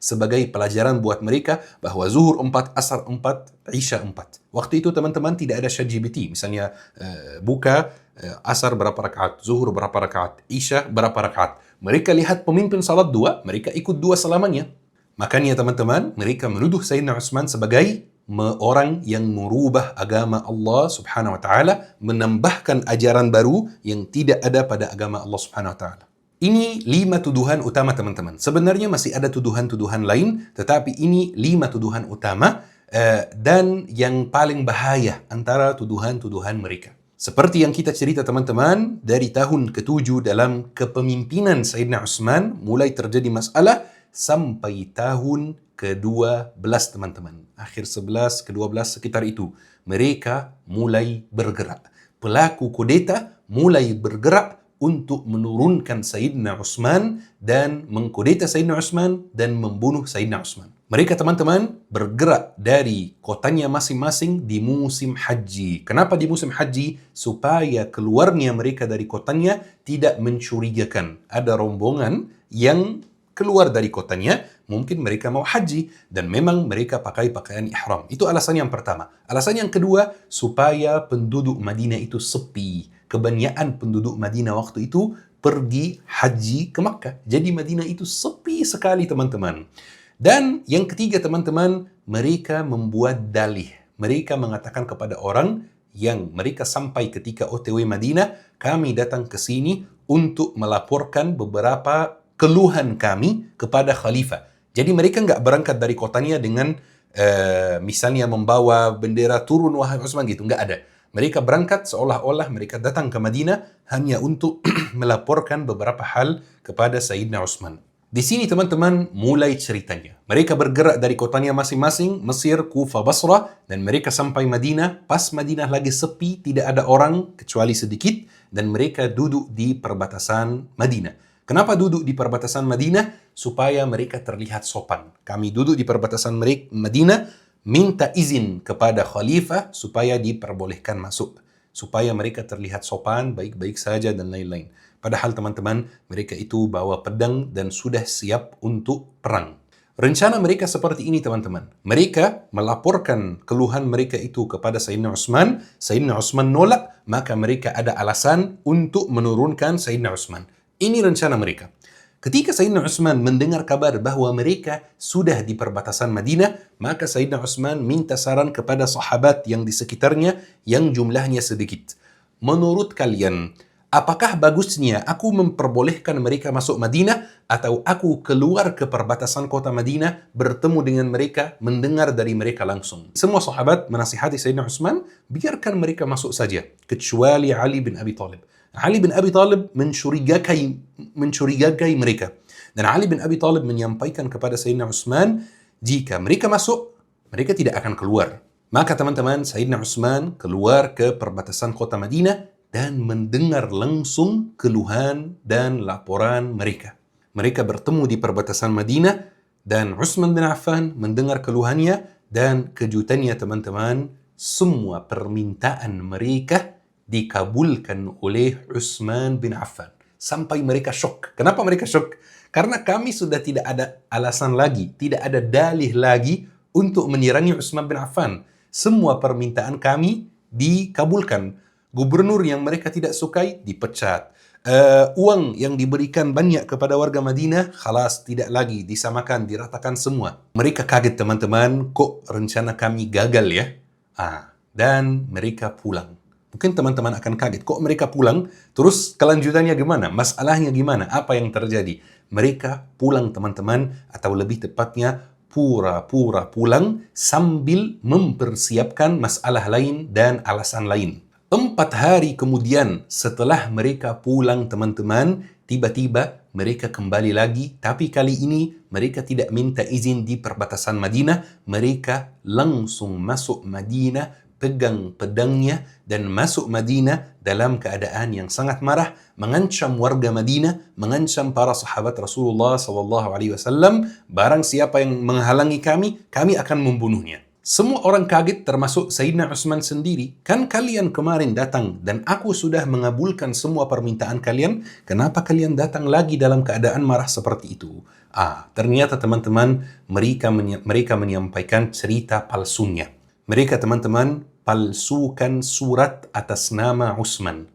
Speaker 1: sebagai pelajaran buat mereka bahwa zuhur 4, asar 4, isya 4. Waktu itu, teman-teman, tidak ada ChatGPT. Misalnya buka asar berapa rakaat, zuhur berapa rakaat, isya berapa rakaat. Mereka lihat pemimpin salat 2, mereka ikut 2 selamanya. Makanya, teman-teman, mereka menuduh Sayyidina Utsman sebagai orang yang merubah agama Allah Subhanahu wa Ta'ala, menambahkan ajaran baru yang tidak ada pada agama Allah Subhanahu wa Ta'ala. Ini 5 tuduhan utama, teman-teman. Sebenarnya masih ada tuduhan-tuduhan lain, tetapi ini 5 tuduhan utama dan yang paling bahaya antara tuduhan-tuduhan mereka. Seperti yang kita cerita, teman-teman, dari tahun ke-7 dalam kepemimpinan Sayyidina Utsman mulai terjadi masalah sampai tahun ke-12, teman-teman. Akhir 11, ke-12, sekitar itu. Mereka mulai bergerak. Pelaku kudeta mulai bergerak untuk menurunkan Sayyidina Utsman dan mengkudeta Sayyidina Utsman dan membunuh Sayyidina Utsman. Mereka, teman-teman, bergerak dari kotanya masing-masing di musim haji. Kenapa di musim haji? Supaya keluarnya mereka dari kotanya tidak mencurigakan. Ada rombongan yang keluar dari kotanya mungkin mereka mau haji dan memang mereka pakai pakaian ihram. Itu alasan yang pertama. Alasan yang kedua, supaya penduduk Madinah itu sepi. Kebanyakan penduduk Madinah waktu itu pergi haji ke Makkah. Jadi Madinah itu sepi sekali, teman-teman. Dan yang ketiga, teman-teman, mereka membuat dalih. Mereka mengatakan kepada orang yang mereka sampai ketika OTW Madinah, kami datang ke sini untuk melaporkan beberapa keluhan kami kepada khalifah. Jadi mereka nggak berangkat dari kotanya dengan misalnya membawa bendera turun wahai Utsman gitu, nggak ada. Mereka berangkat seolah-olah mereka datang ke Madinah hanya untuk melaporkan beberapa hal kepada Sayyidina Utsman. Di sini teman-teman mulai ceritanya. Mereka bergerak dari kotanya masing-masing, Mesir, Kufah, Basrah, dan mereka sampai Madinah. Pas Madinah lagi sepi, tidak ada orang kecuali sedikit, dan mereka duduk di perbatasan Madinah. Kenapa duduk di perbatasan Madinah? Supaya mereka terlihat sopan. Kami duduk di perbatasan Madinah, minta izin kepada khalifah supaya diperbolehkan masuk. Supaya mereka terlihat sopan, baik-baik saja, dan lain-lain. Padahal teman-teman, mereka itu bawa pedang dan sudah siap untuk perang. Rencana mereka seperti ini, teman-teman. Mereka melaporkan keluhan mereka itu kepada Sayyidina Utsman. Sayyidina Utsman nolak, maka mereka ada alasan untuk menurunkan Sayyidina Utsman. Ini rencana mereka. Ketika Sayyidina Utsman mendengar kabar bahwa mereka sudah di perbatasan Madinah, maka Sayyidina Utsman minta saran kepada sahabat yang di sekitarnya yang jumlahnya sedikit. Menurut kalian, apakah bagusnya aku memperbolehkan mereka masuk Madinah atau aku keluar ke perbatasan kota Madinah, bertemu dengan mereka, mendengar dari mereka langsung? Semua sahabat menasihati Sayyidina Utsman, biarkan mereka masuk saja, kecuali Ali bin Abi Thalib. Ali bin Abi Thalib mencurigai mereka. Dan Ali bin Abi Thalib menyampaikan kepada Sayyidina Utsman, jika mereka masuk, mereka tidak akan keluar. Maka teman-teman, Sayyidina Utsman keluar ke perbatasan kota Madinah dan mendengar langsung keluhan dan laporan mereka. Mereka bertemu di perbatasan Madinah dan Utsman bin Affan mendengar keluhannya, dan kejutannya teman-teman, semua permintaan mereka dikabulkan oleh Utsman bin Affan. Sampai mereka syok. Kenapa mereka syok? Karena kami sudah tidak ada alasan lagi, tidak ada dalih lagi untuk menyerangi Utsman bin Affan. Semua permintaan kami dikabulkan. Gubernur yang mereka tidak sukai dipecat. Uang yang diberikan banyak kepada warga Madinah, khalas, tidak lagi, disamakan, diratakan semua. Mereka kaget teman-teman, kok rencana kami gagal ya? Dan mereka pulang. Mungkin teman-teman akan kaget, kok mereka pulang? Terus kelanjutannya gimana? Masalahnya gimana? Apa yang terjadi? Mereka pulang teman-teman, atau lebih tepatnya pura-pura pulang sambil mempersiapkan masalah lain dan alasan lain. 4 hari kemudian setelah mereka pulang teman-teman, tiba-tiba mereka kembali lagi, tapi kali ini mereka tidak minta izin di perbatasan Madinah, mereka langsung masuk Madinah, pegang pedangnya dan masuk Madinah dalam keadaan yang sangat marah, mengancam warga Madinah, mengancam para sahabat Rasulullah SAW, barang siapa yang menghalangi kami, kami akan membunuhnya. Semua orang kaget termasuk Sayyidina Utsman sendiri. Kan kalian kemarin datang dan aku sudah mengabulkan semua permintaan kalian, kenapa kalian datang lagi dalam keadaan marah seperti itu? Ternyata teman-teman, mereka menyampaikan cerita palsunya. Mereka teman-teman palsukan surat atas nama Utsman.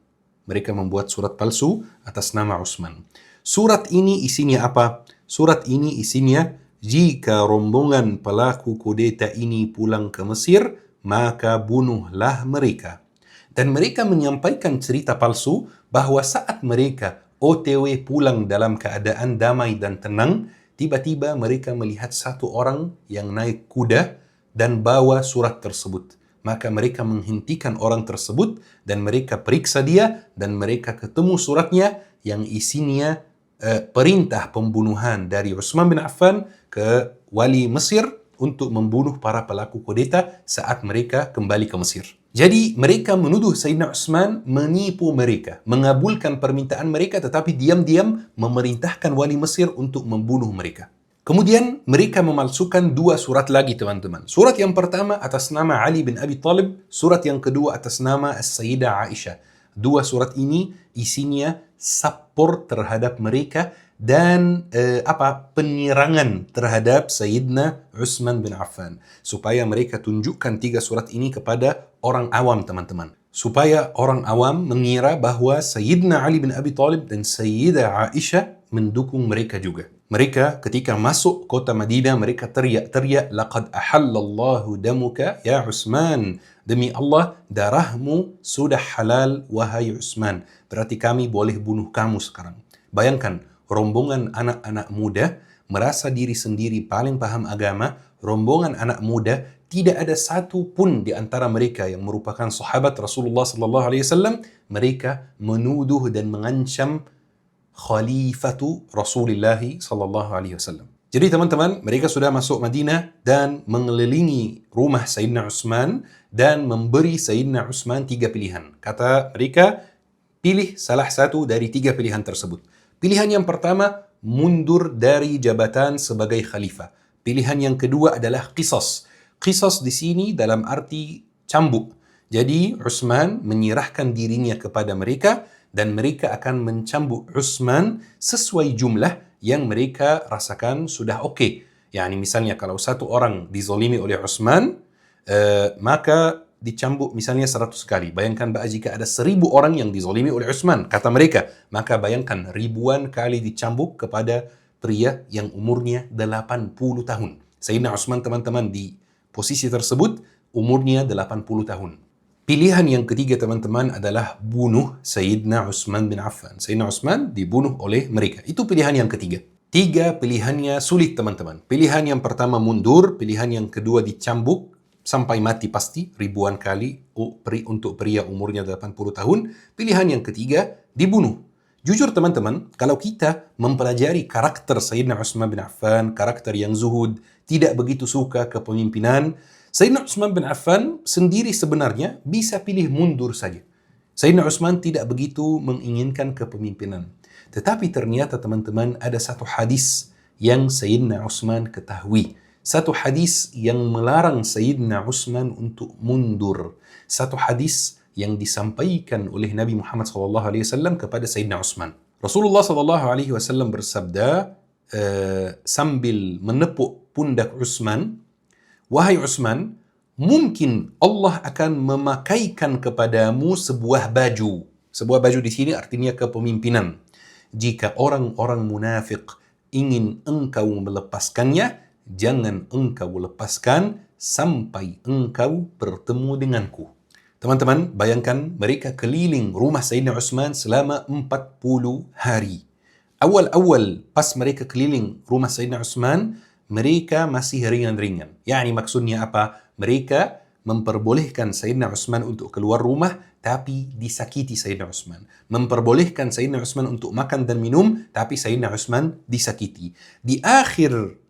Speaker 1: Mereka membuat surat palsu atas nama Utsman. Surat ini isinya apa? Surat ini isinya, jika rombongan pelaku kudeta ini pulang ke Mesir, maka bunuhlah mereka. Dan mereka menyampaikan cerita palsu bahwa saat mereka OTW pulang dalam keadaan damai dan tenang, tiba-tiba mereka melihat satu orang yang naik kuda dan bawa surat tersebut. Maka mereka menghentikan orang tersebut dan mereka periksa dia dan mereka ketemu suratnya yang isinya perintah pembunuhan dari Utsman bin Affan ke wali Mesir untuk membunuh para pelaku kudeta saat mereka kembali ke Mesir. Jadi mereka menuduh Sayyidina Utsman menipu mereka, mengabulkan permintaan mereka tetapi diam-diam memerintahkan wali Mesir untuk membunuh mereka. Kemudian mereka memalsukan 2 surat lagi teman-teman. Surat yang pertama atas nama Ali bin Abi Thalib, surat yang kedua atas nama As-Sayyidah Aisyah. 2 surat ini isinya support terhadap mereka dan penyerangan terhadap Sayyidina Utsman bin Affan. Supaya mereka tunjukkan 3 surat ini kepada orang awam, teman-teman. Supaya orang awam mengira bahwa Sayyidina Ali bin Abi Thalib dan Sayyidah Aisyah mendukung mereka juga. Mereka ketika masuk kota Madinah, mereka teriak-teriak, "Laqad ahallallahu damuka ya Utsman." Demi Allah, darahmu sudah halal, wahai Utsman. Berarti kami boleh bunuh kamu sekarang. Bayangkan, rombongan anak-anak muda merasa diri sendiri paling paham agama, rombongan anak muda, tidak ada satu pun di antara mereka yang merupakan sahabat Rasulullah sallallahu alaihi wasallam, mereka menuduh dan mengancam Khalifatu Rasulullah sallallahu alaihi wasallam. Jadi teman-teman, mereka sudah masuk Madinah dan mengelilingi rumah Sayyidina Utsman dan memberi Sayyidina Utsman 3 pilihan. Kata mereka, pilih salah satu dari 3 pilihan tersebut. Pilihan yang pertama, mundur dari jabatan sebagai khalifah. Pilihan yang kedua adalah qisas. Qisas di sini dalam arti cambuk. Jadi Utsman menyerahkan dirinya kepada mereka dan mereka akan mencambuk Utsman sesuai jumlah yang mereka rasakan sudah oke. Yani misalnya kalau satu orang dizalimi oleh Utsman, maka dicambuk misalnya 100 kali. Bayangkan jika ada 1000 orang yang dizalimi oleh Utsman, kata mereka, maka bayangkan ribuan kali dicambuk kepada pria yang umurnya 80 tahun. Sayyidina Utsman, teman-teman, di posisi tersebut umurnya 80 tahun. Pilihan yang ketiga, teman-teman, adalah bunuh Sayyidina Utsman bin Affan. Sayyidina Utsman dibunuh oleh mereka. Itu pilihan yang ketiga. 3 pilihannya sulit, teman-teman. Pilihan yang pertama mundur, pilihan yang kedua dicambuk sampai mati pasti ribuan kali untuk pria umurnya 80 tahun. Pilihan yang ketiga dibunuh. Jujur teman-teman, kalau kita mempelajari karakter Sayyidina Utsman bin Affan, karakter yang zuhud, tidak begitu suka kepemimpinan, Sayyidina Utsman bin Affan sendiri sebenarnya bisa pilih mundur saja. Sayyidina Utsman tidak begitu menginginkan kepemimpinan. Tetapi ternyata teman-teman ada satu hadis yang Sayyidina Utsman ketahui. Satu hadis yang melarang Sayyidina Utsman untuk mundur. Satu hadis yang disampaikan oleh Nabi Muhammad SAW kepada Sayyidina Utsman. Rasulullah SAW bersabda sambil menepuk pundak Utsman, "Wahai Utsman, mungkin Allah akan memakaikan kepadamu sebuah baju." Sebuah baju di sini artinya kepemimpinan. Jika orang-orang munafik ingin engkau melepaskannya, jangan engkau lepaskan sampai engkau bertemu denganku. Teman-teman, bayangkan mereka keliling rumah Sayyidina Utsman selama 40 hari. Awal-awal pas mereka keliling rumah Sayyidina Utsman, mereka masih ringan-ringan. Yani maksudnya apa? Mereka memperbolehkan Sayyidina Utsman untuk keluar rumah, tapi disakiti Sayyidina Utsman. Memperbolehkan Sayyidina Utsman untuk makan dan minum, tapi Sayyidina Utsman disakiti. Di akhir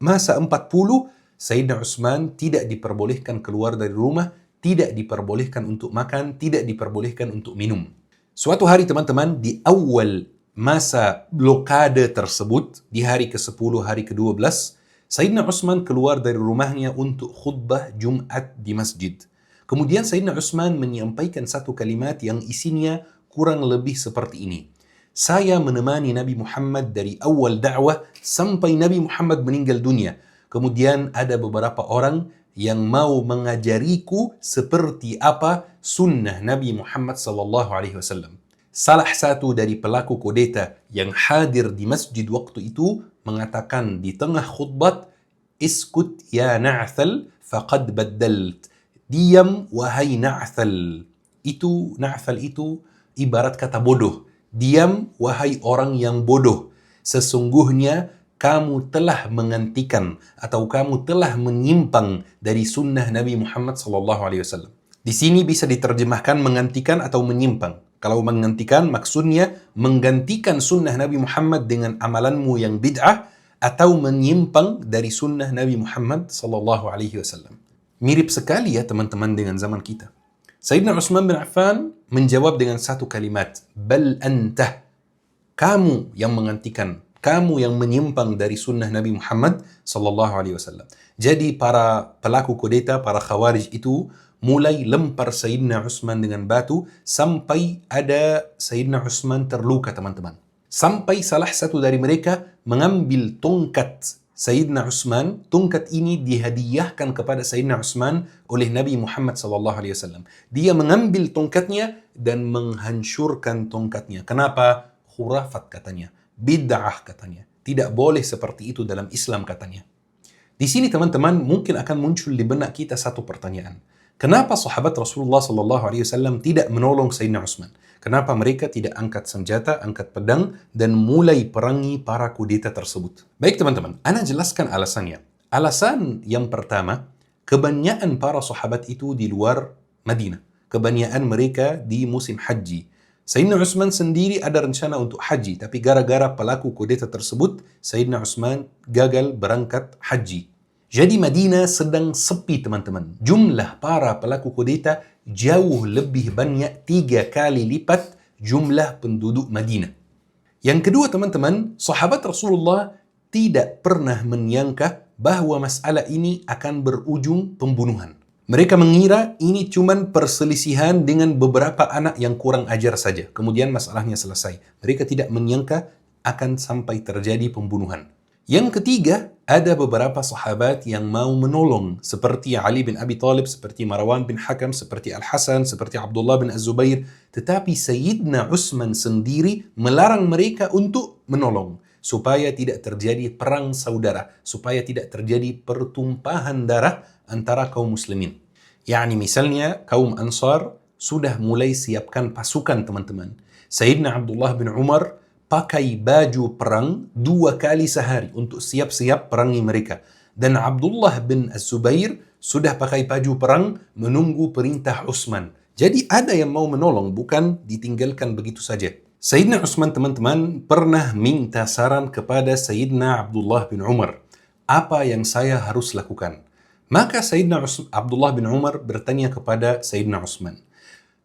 Speaker 1: masa 40, Sayyidina Utsman tidak diperbolehkan keluar dari rumah, tidak diperbolehkan untuk makan, tidak diperbolehkan untuk minum. Suatu hari teman-teman, di awal masa blokade tersebut, di hari ke-10, hari ke-12, Sayyidina Utsman keluar dari rumahnya untuk khutbah Jumat di masjid. Kemudian Sayyidina Utsman menyampaikan satu kalimat yang isinya kurang lebih seperti ini. Saya menemani Nabi Muhammad dari awal dakwah sampai Nabi Muhammad meninggal dunia. Kemudian ada beberapa orang yang mau mengajariku seperti apa sunnah Nabi Muhammad SAW. Salah satu dari pelaku kudeta yang hadir di masjid waktu itu mengatakan di tengah khutbah, "Iskut ya Na'thal faqad baddalt." Diam wahai Na'thal. Na'thal itu ibarat kata bodoh. Diam wahai orang yang bodoh. Sesungguhnya kamu telah mengantikan atau kamu telah menyimpang dari sunnah Nabi Muhammad SAW. Di sini bisa diterjemahkan mengantikan atau menyimpang. Kalau mengantikan maksudnya menggantikan sunnah Nabi Muhammad dengan amalanmu yang bid'ah, atau menyimpang dari sunnah Nabi Muhammad SAW. Mirip sekali ya teman-teman dengan zaman kita. Sayyidina Utsman bin Affan menjawab dengan satu kalimat, "Bal anta." Kamu yang mengantikan, kamu yang menyimpang dari sunnah Nabi Muhammad SAW. Jadi para pelaku kudeta, para khawarij itu mulai lempar Sayyidina Utsman dengan batu sampai ada Sayyidina Utsman terluka, teman-teman. Sampai salah satu dari mereka mengambil tongkat Sayyidina Utsman. Tongkat ini dihadiahkan kepada Sayyidina Utsman oleh Nabi Muhammad SAW. Dia mengambil tongkatnya dan menghancurkan tongkatnya. Kenapa? Khurafat katanya. Bid'ah katanya. Tidak boleh seperti itu dalam Islam katanya. Di sini teman-teman mungkin akan muncul di benak kita satu pertanyaan. Kenapa sahabat Rasulullah SAW tidak menolong Sayyidina Utsman? Kenapa mereka tidak angkat senjata, angkat pedang, dan mulai perangi para kudeta tersebut? Baik teman-teman, ana jelaskan alasannya. Alasan yang pertama, kebanyakan para sahabat itu di luar Madinah. Kebanyakan mereka di musim haji. Sayyidina Utsman sendiri ada rencana untuk haji, tapi gara-gara pelaku kudeta tersebut, Sayyidina Utsman gagal berangkat haji. Jadi Madinah sedang sepi teman-teman. Jumlah para pelaku kudeta jauh lebih banyak 3 kali lipat jumlah penduduk Madinah. Yang kedua teman-teman, sahabat Rasulullah tidak pernah menyangka bahwa masalah ini akan berujung pembunuhan. Mereka mengira ini cuman perselisihan dengan beberapa anak yang kurang ajar saja. Kemudian masalahnya selesai. Mereka tidak menyangka akan sampai terjadi pembunuhan. Yang ketiga, ada beberapa sahabat yang mau menolong, seperti Ali bin Abi Thalib, seperti Marwan bin Hakam, seperti Al-Hasan, seperti Abdullah bin Az-Zubair. Tetapi Sayyidina Utsman sendiri melarang mereka untuk menolong, supaya tidak terjadi perang saudara, supaya tidak terjadi pertumpahan darah antara kaum muslimin. Yani misalnya kaum Ansar sudah mulai siapkan pasukan teman-teman. Sayyidina Abdullah bin Umar pakai baju perang 2 kali sehari untuk siap-siap perangi mereka. Dan Abdullah bin Az-Zubair sudah pakai baju perang menunggu perintah Utsman. Jadi ada yang mau menolong, bukan ditinggalkan begitu saja. Sayyidina Utsman teman-teman pernah minta saran kepada Sayyidina Abdullah bin Umar. Apa yang saya harus lakukan? Maka Sayyidina Abdullah bin Umar bertanya kepada Sayyidina Utsman.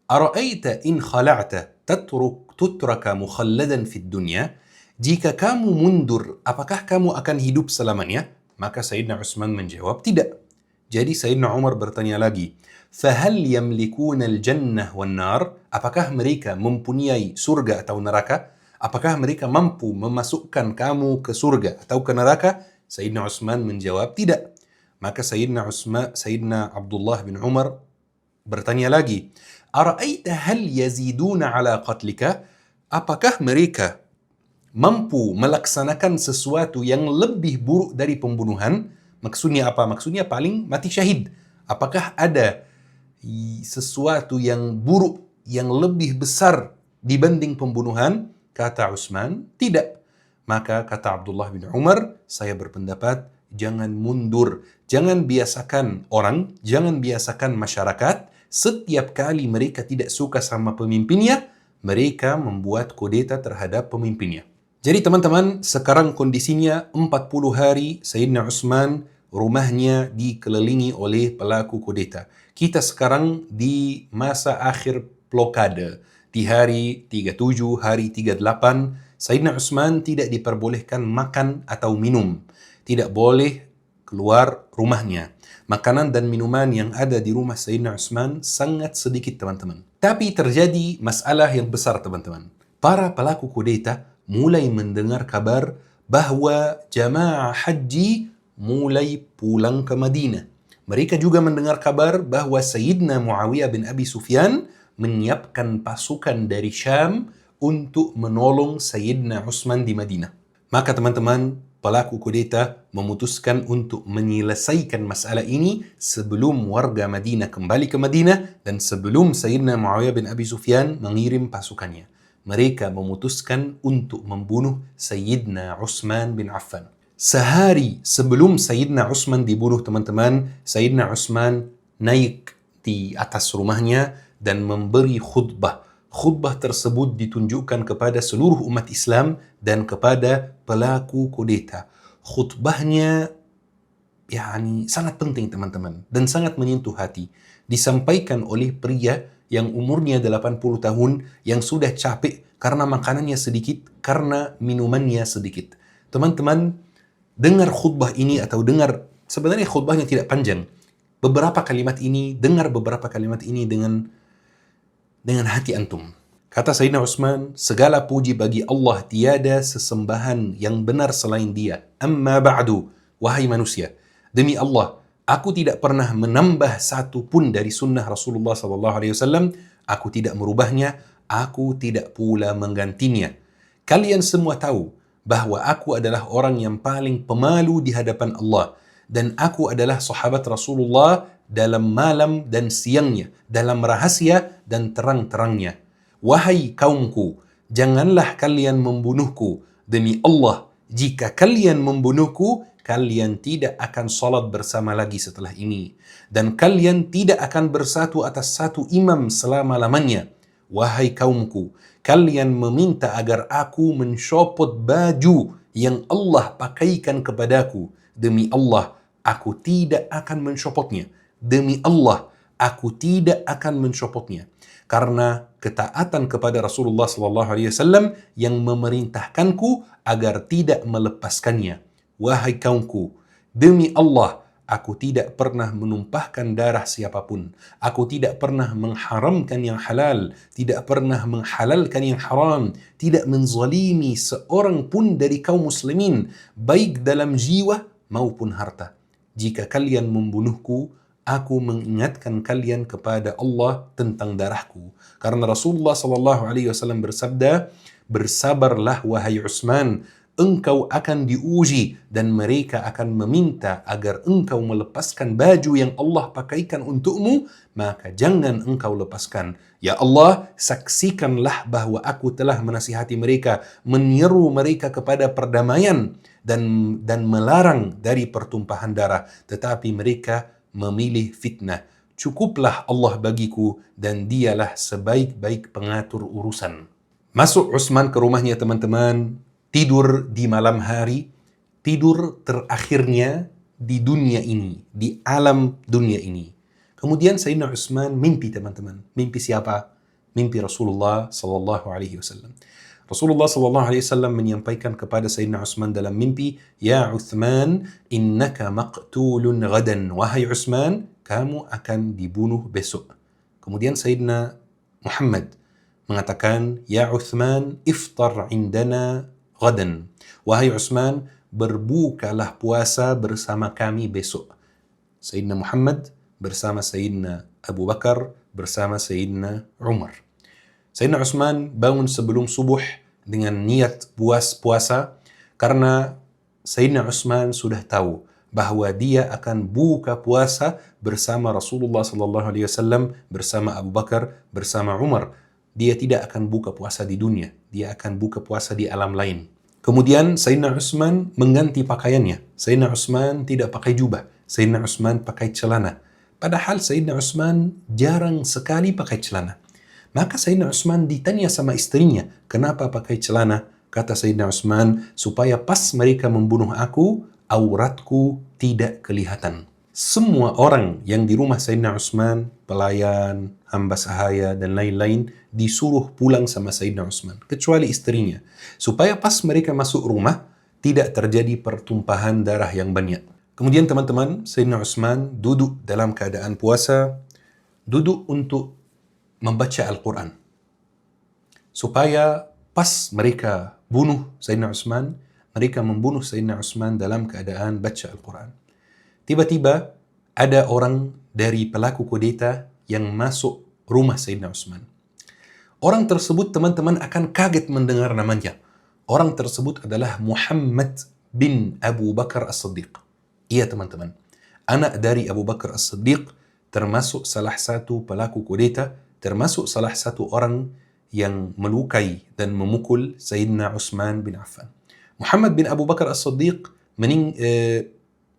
Speaker 1: Ara'aita in khala'ta tutraka mukhalladan fid dunya? Jika kamu mundur, apakah kamu akan hidup selamanya? Maka Sayyidina Utsman menjawab, tidak. Jadi Sayyidina Umar bertanya lagi, fahal yamlikuna al-jannah wan nar? Apakah mereka mempunyai surga atau neraka? Apakah mereka mampu memasukkan kamu ke surga atau ke neraka? Sayyidina Utsman menjawab, tidak. Maka Sayyidina Abdullah bin Umar bertanya lagi, Ara'aita hal yaziduna ala qatlika? Apakah mereka mampu melaksanakan sesuatu yang lebih buruk dari pembunuhan? Maksudnya apa? Maksudnya paling mati syahid. Apakah ada sesuatu yang buruk, yang lebih besar dibanding pembunuhan? Kata Utsman, tidak. Maka kata Abdullah bin Umar, saya berpendapat, jangan mundur. Jangan biasakan orang, jangan biasakan masyarakat. Setiap kali mereka tidak suka sama pemimpinnya, mereka membuat kudeta terhadap pemimpinnya. Jadi teman-teman, sekarang kondisinya 40 hari Sayyidina Utsman rumahnya dikelilingi oleh pelaku kudeta. Kita sekarang di masa akhir blokade. Di hari 37, hari 38, Sayyidina Utsman tidak diperbolehkan makan atau minum. Tidak boleh keluar rumahnya. Makanan dan minuman yang ada di rumah Sayyidina Utsman sangat sedikit teman-teman. Tapi terjadi masalah yang besar teman-teman. Para pelaku kudeta mulai mendengar kabar bahwa jamaah haji mulai pulang ke Madinah. Mereka juga mendengar kabar bahwa Sayyidina Muawiyah bin Abi Sufyan menyiapkan pasukan dari Syam untuk menolong Sayyidina Utsman di Madinah. Maka teman-teman, pelaku kudeta memutuskan untuk menyelesaikan masalah ini sebelum warga Madinah kembali ke Madinah dan sebelum Sayyidina Muawiyah bin Abi Sufyan mengirim pasukannya. Mereka memutuskan untuk membunuh Sayyidina Utsman bin Affan. Sehari sebelum Sayyidina Utsman dibunuh teman-teman, Sayyidina Utsman naik di atas rumahnya dan memberi khutbah. Khutbah tersebut ditunjukkan kepada seluruh umat Islam dan kepada pelaku kudeta. Khutbahnya sangat penting teman-teman dan sangat menyentuh hati. Disampaikan oleh pria yang umurnya 80 tahun yang sudah capek karena makanannya sedikit, karena minumannya sedikit. Teman-teman, dengar khutbah ini atau dengar, sebenarnya khutbahnya tidak panjang. Dengar beberapa kalimat ini dengan hati antum. Kata Sayyidina Utsman, segala puji bagi Allah, tiada sesembahan yang benar selain Dia. Amma ba'du, wahai manusia, demi Allah, aku tidak pernah menambah satu pun dari sunnah Rasulullah SAW. Aku tidak merubahnya, aku tidak pula menggantinya. Kalian semua tahu bahwa aku adalah orang yang paling pemalu di hadapan Allah, dan aku adalah sahabat Rasulullah dalam malam dan siangnya, dalam rahasia dan terang-terangnya. Wahai kaumku, janganlah kalian membunuhku. Demi Allah, jika kalian membunuhku, kalian tidak akan salat bersama lagi setelah ini. Dan kalian tidak akan bersatu atas satu imam selama-lamanya. Wahai kaumku, kalian meminta agar aku mencopot baju yang Allah pakaikan kepadaku. Demi Allah, aku tidak akan mencopotnya. Demi Allah, aku tidak akan mencopotnya. Karena ketaatan kepada Rasulullah SAW yang memerintahkanku agar tidak melepaskannya. Wahai kaumku, demi Allah, aku tidak pernah menumpahkan darah siapapun. Aku tidak pernah mengharamkan yang halal, tidak pernah menghalalkan yang haram, tidak menzalimi seorang pun dari kaum muslimin, baik dalam jiwa maupun harta. Jika kalian membunuhku, aku mengingatkan kalian kepada Allah tentang darahku. Karena Rasulullah SAW bersabda, bersabarlah wahai Utsman, engkau akan diuji dan mereka akan meminta agar engkau melepaskan baju yang Allah pakaikan untukmu, maka jangan engkau lepaskan. Ya Allah, saksikanlah bahwa aku telah menasihati mereka, menyeru mereka kepada perdamaian dan melarang dari pertumpahan darah, tetapi mereka memilih fitnah. Cukuplah Allah bagiku dan dialah sebaik-baik pengatur urusan. Masuk Utsman ke rumahnya teman-teman, tidur di malam hari, tidur terakhirnya di dunia ini, di alam dunia ini. Kemudian Sayyidina Utsman mimpi teman-teman. Mimpi siapa? Mimpi Rasulullah SAW. Rasulullah SAW menyampaikan kepada Sayyidina Utsman dalam mimpi, Ya Utsman, innaka maqtulun gadan. Wahai Utsman, kamu akan dibunuh besok. Kemudian Sayyidina Muhammad mengatakan, Ya Utsman, iftar indana gadan. Wahai Utsman, berbukalah puasa bersama kami besok. Sayyidina Muhammad bersama Sayyidina Abu Bakar, bersama Sayyidina Umar. Sayyidina Utsman bangun sebelum subuh dengan niat puasa karena Sayyidina Utsman sudah tahu bahwa dia akan buka puasa bersama Rasulullah SAW, bersama Abu Bakar, bersama Umar. Dia tidak akan buka puasa di dunia, dia akan buka puasa di alam lain. Kemudian Sayyidina Utsman mengganti pakaiannya. Sayyidina Utsman tidak pakai jubah, Sayyidina Utsman pakai celana. Padahal Sayyidina Utsman jarang sekali pakai celana. Maka Sayyidina Utsman ditanya sama istrinya, kenapa pakai celana? Kata Sayyidina Utsman, supaya pas mereka membunuh aku, auratku tidak kelihatan. Semua orang yang di rumah Sayyidina Utsman, pelayan, hamba sahaya, dan lain-lain, disuruh pulang sama Sayyidina Utsman, kecuali istrinya. Supaya pas mereka masuk rumah, tidak terjadi pertumpahan darah yang banyak. Kemudian teman-teman, Sayyidina Utsman duduk dalam keadaan puasa, duduk untuk membaca Al-Quran. Supaya pas mereka bunuh Sayyidina Utsman, mereka membunuh Sayyidina Utsman dalam keadaan baca Al-Quran. Tiba-tiba ada orang dari pelaku kudeta yang masuk rumah Sayyidina Utsman. Orang tersebut teman-teman akan kaget mendengar namanya. Orang tersebut adalah Muhammad bin Abu Bakar As-Siddiq. Iya teman-teman, anak dari Abu Bakar As-Siddiq, termasuk salah satu pelaku kudeta, termasuk salah satu orang yang melukai dan memukul Sayyidina Utsman bin Affan. Muhammad bin Abu Bakar As-Siddiq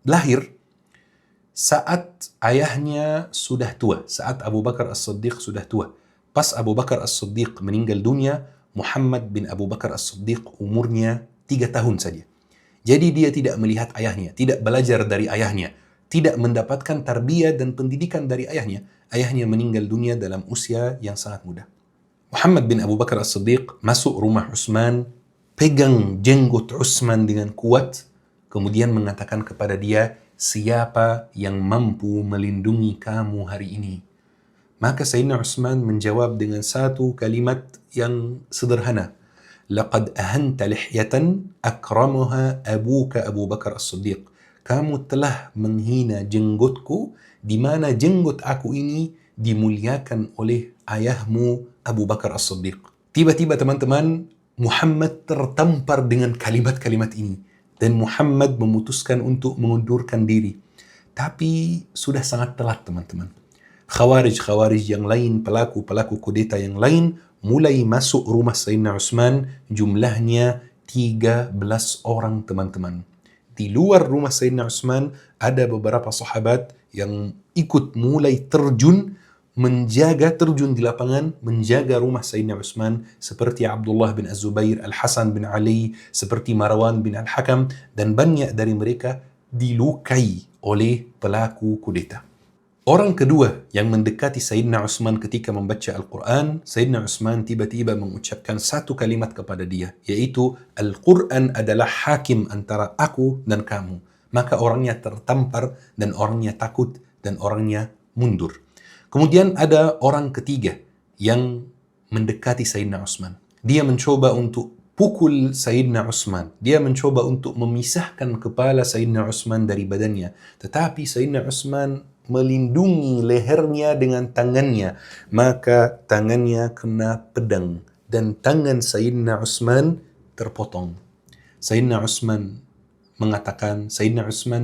Speaker 1: lahir saat ayahnya sudah tua, saat Abu Bakar As-Siddiq sudah tua. Pas Abu Bakar As-Siddiq meninggal dunia, Muhammad bin Abu Bakar As-Siddiq umurnya 3 tahun saja. Jadi dia tidak melihat ayahnya, tidak belajar dari ayahnya, tidak mendapatkan tarbiyah dan pendidikan dari ayahnya. Ayahnya meninggal dunia dalam usia yang sangat muda. Muhammad bin Abu Bakar As-Siddiq masuk rumah Utsman, pegang jenggot Utsman dengan kuat, kemudian mengatakan kepada dia, siapa yang mampu melindungi kamu hari ini? Maka Sayyidina Utsman menjawab dengan satu kalimat yang sederhana. Laqad ahanta lihyatan akramaha abuka Abu Bakar As-Siddiq. Kamu telah menghina jenggotku, di mana jenggot aku ini dimuliakan oleh ayahmu Abu Bakar As-Siddiq. Tiba-tiba teman-teman, Muhammad tertampar dengan kalimat-kalimat ini. Dan Muhammad memutuskan untuk mengundurkan diri. Tapi sudah sangat telat teman-teman. Khawarij-khawarij yang lain, pelaku-pelaku kudeta yang lain, mulai masuk rumah Sayyidina Utsman, jumlahnya 13 orang teman-teman. Di luar rumah Sayyidina Utsman, ada beberapa sahabat yang ikut mulai terjun di lapangan, menjaga rumah Sayyidina Utsman, seperti Abdullah bin Az-Zubair, Al-Hasan bin Ali, seperti Marwan bin Al-Hakam, dan banyak dari mereka dilukai oleh pelaku kudeta. Orang kedua yang mendekati Sayyidina Utsman ketika membaca Al-Quran, Sayyidina Utsman tiba-tiba mengucapkan satu kalimat kepada dia, yaitu Al-Quran adalah hakim antara aku dan kamu. Maka orangnya tertampar dan orangnya takut dan orangnya mundur. Kemudian ada orang ketiga yang mendekati Sayyidina Utsman. Dia mencoba untuk pukul Sayyidina Utsman. Dia mencoba untuk memisahkan kepala Sayyidina Utsman dari badannya. Tetapi Sayyidina Utsman melindungi lehernya dengan tangannya. Maka tangannya kena pedang. Dan tangan Sayyidina Utsman terpotong. Sayyidina Utsman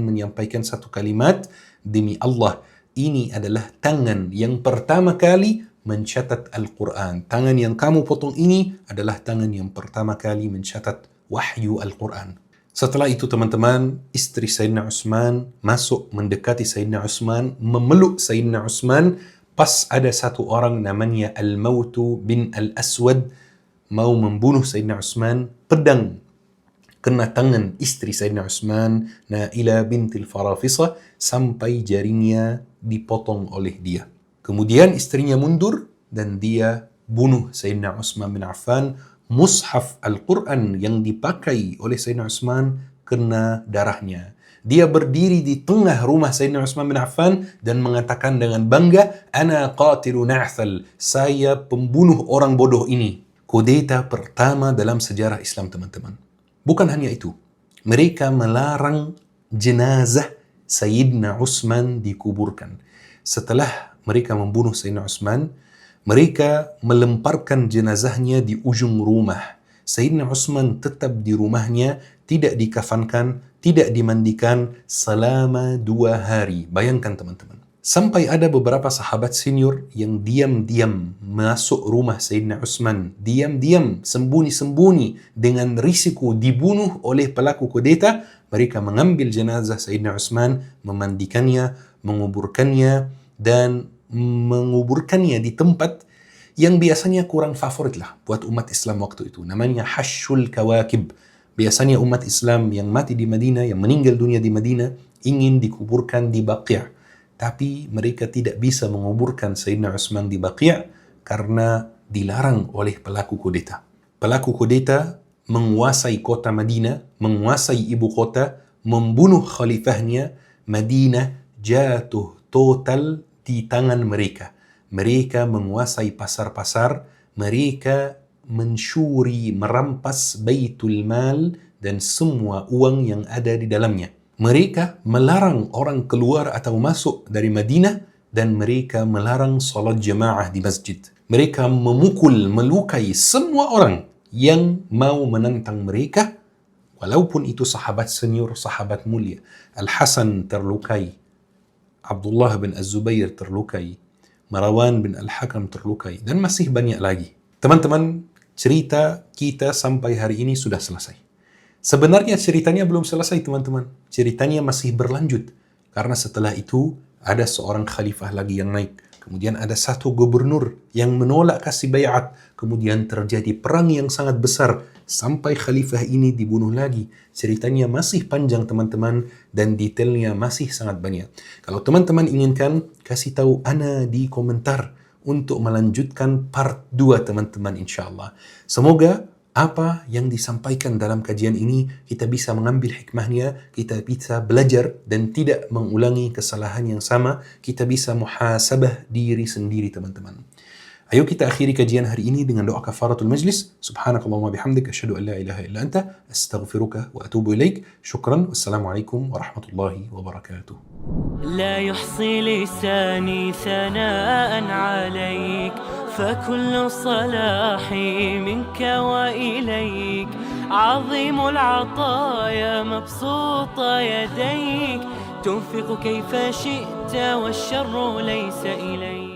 Speaker 1: menyampaikan satu kalimat, demi Allah, ini adalah tangan yang pertama kali mencatat Al-Quran. Tangan yang kamu potong ini adalah tangan yang pertama kali mencatat wahyu Al-Quran. Setelah itu teman-teman, istri Sayyidina Utsman masuk mendekati Sayyidina Utsman, memeluk Sayyidina Utsman. Pas ada satu orang namanya Al-Mautu bin Al-Aswad mau membunuh Sayyidina Utsman, pedang kena tangan istri Sayyidina Utsman, Naila bintil Farafisah, sampai jaringnya dipotong oleh dia. Kemudian istrinya mundur dan dia bunuh Sayyidina Utsman bin Affan. Mushaf Al-Quran yang dipakai oleh Sayyidina Utsman kena darahnya. Dia berdiri di tengah rumah Sayyidina Utsman bin Affan dan mengatakan dengan bangga, Ana qatilu Na'thal, saya pembunuh orang bodoh ini. Kudeta pertama dalam sejarah Islam teman-teman. Bukan hanya itu, mereka melarang jenazah Sayyidina Utsman dikuburkan. Setelah mereka membunuh Sayyidina Utsman, mereka melemparkan jenazahnya di ujung rumah. Sayyidina Utsman tetap di rumahnya, tidak dikafankan, tidak dimandikan selama 2 hari. Bayangkan teman-teman. Sampai ada beberapa sahabat senior yang diam-diam masuk rumah Sayyidina Utsman. Diam-diam, sembunyi-sembunyi dengan risiko dibunuh oleh pelaku kudeta. Mereka mengambil jenazah Sayyidina Utsman, memandikannya, menguburkannya, dan menguburkannya di tempat yang biasanya kurang favorit lah buat umat Islam waktu itu. Namanya Hashul Kawakib. Biasanya umat Islam yang mati di Madinah, yang meninggal dunia di Madinah, ingin dikuburkan di Baqi'. Tapi mereka tidak bisa menguburkan Sayyidina Utsman di Baqi' karena dilarang oleh pelaku kudeta. Pelaku kudeta menguasai kota Madinah, menguasai ibu kota, membunuh khalifahnya. Madinah jatuh total di tangan mereka. Mereka menguasai pasar-pasar, mereka mencuri, merampas Baitul Mal dan semua uang yang ada di dalamnya. Mereka melarang orang keluar atau masuk dari Madinah dan mereka melarang salat jamaah di masjid. Mereka memukul, melukai semua orang yang mau menentang mereka, walaupun itu sahabat senior, sahabat mulia. Al-Hasan terlukai, Abdullah bin Az-Zubair terlukai, Marwan bin Al-Hakam terlukai, dan masih banyak lagi. Teman-teman, cerita kita sampai hari ini sudah selesai. Sebenarnya ceritanya belum selesai teman-teman. Ceritanya masih berlanjut. Karena setelah itu ada seorang khalifah lagi yang naik. Kemudian ada satu gubernur yang menolak kasih bayat. Kemudian terjadi perang yang sangat besar. Sampai khalifah ini dibunuh lagi. Ceritanya masih panjang teman-teman. Dan detailnya masih sangat banyak. Kalau teman-teman inginkan, kasih tahu ana di komentar. Untuk melanjutkan part 2 teman-teman insyaAllah. Semoga apa yang disampaikan dalam kajian ini, kita bisa mengambil hikmahnya, kita bisa belajar dan tidak mengulangi kesalahan yang sama, kita bisa muhasabah diri sendiri teman-teman. Ayo kita akhiri kajian hari ini dengan doa kafaratul majlis. Subhanakallahumma bihamdik, asyhadu an la ilaha illa anta, astaghfiruka wa atubu ilaik. Syukran. Wassalamualaikum warahmatullahi wabarakatuh.
Speaker 2: لا يحصي لساني ثناء عليك، فكل صلاحي منك وإليك. عظيم العطايا مبسوط يديك، تنفق كيف شئت والشر ليس إليك.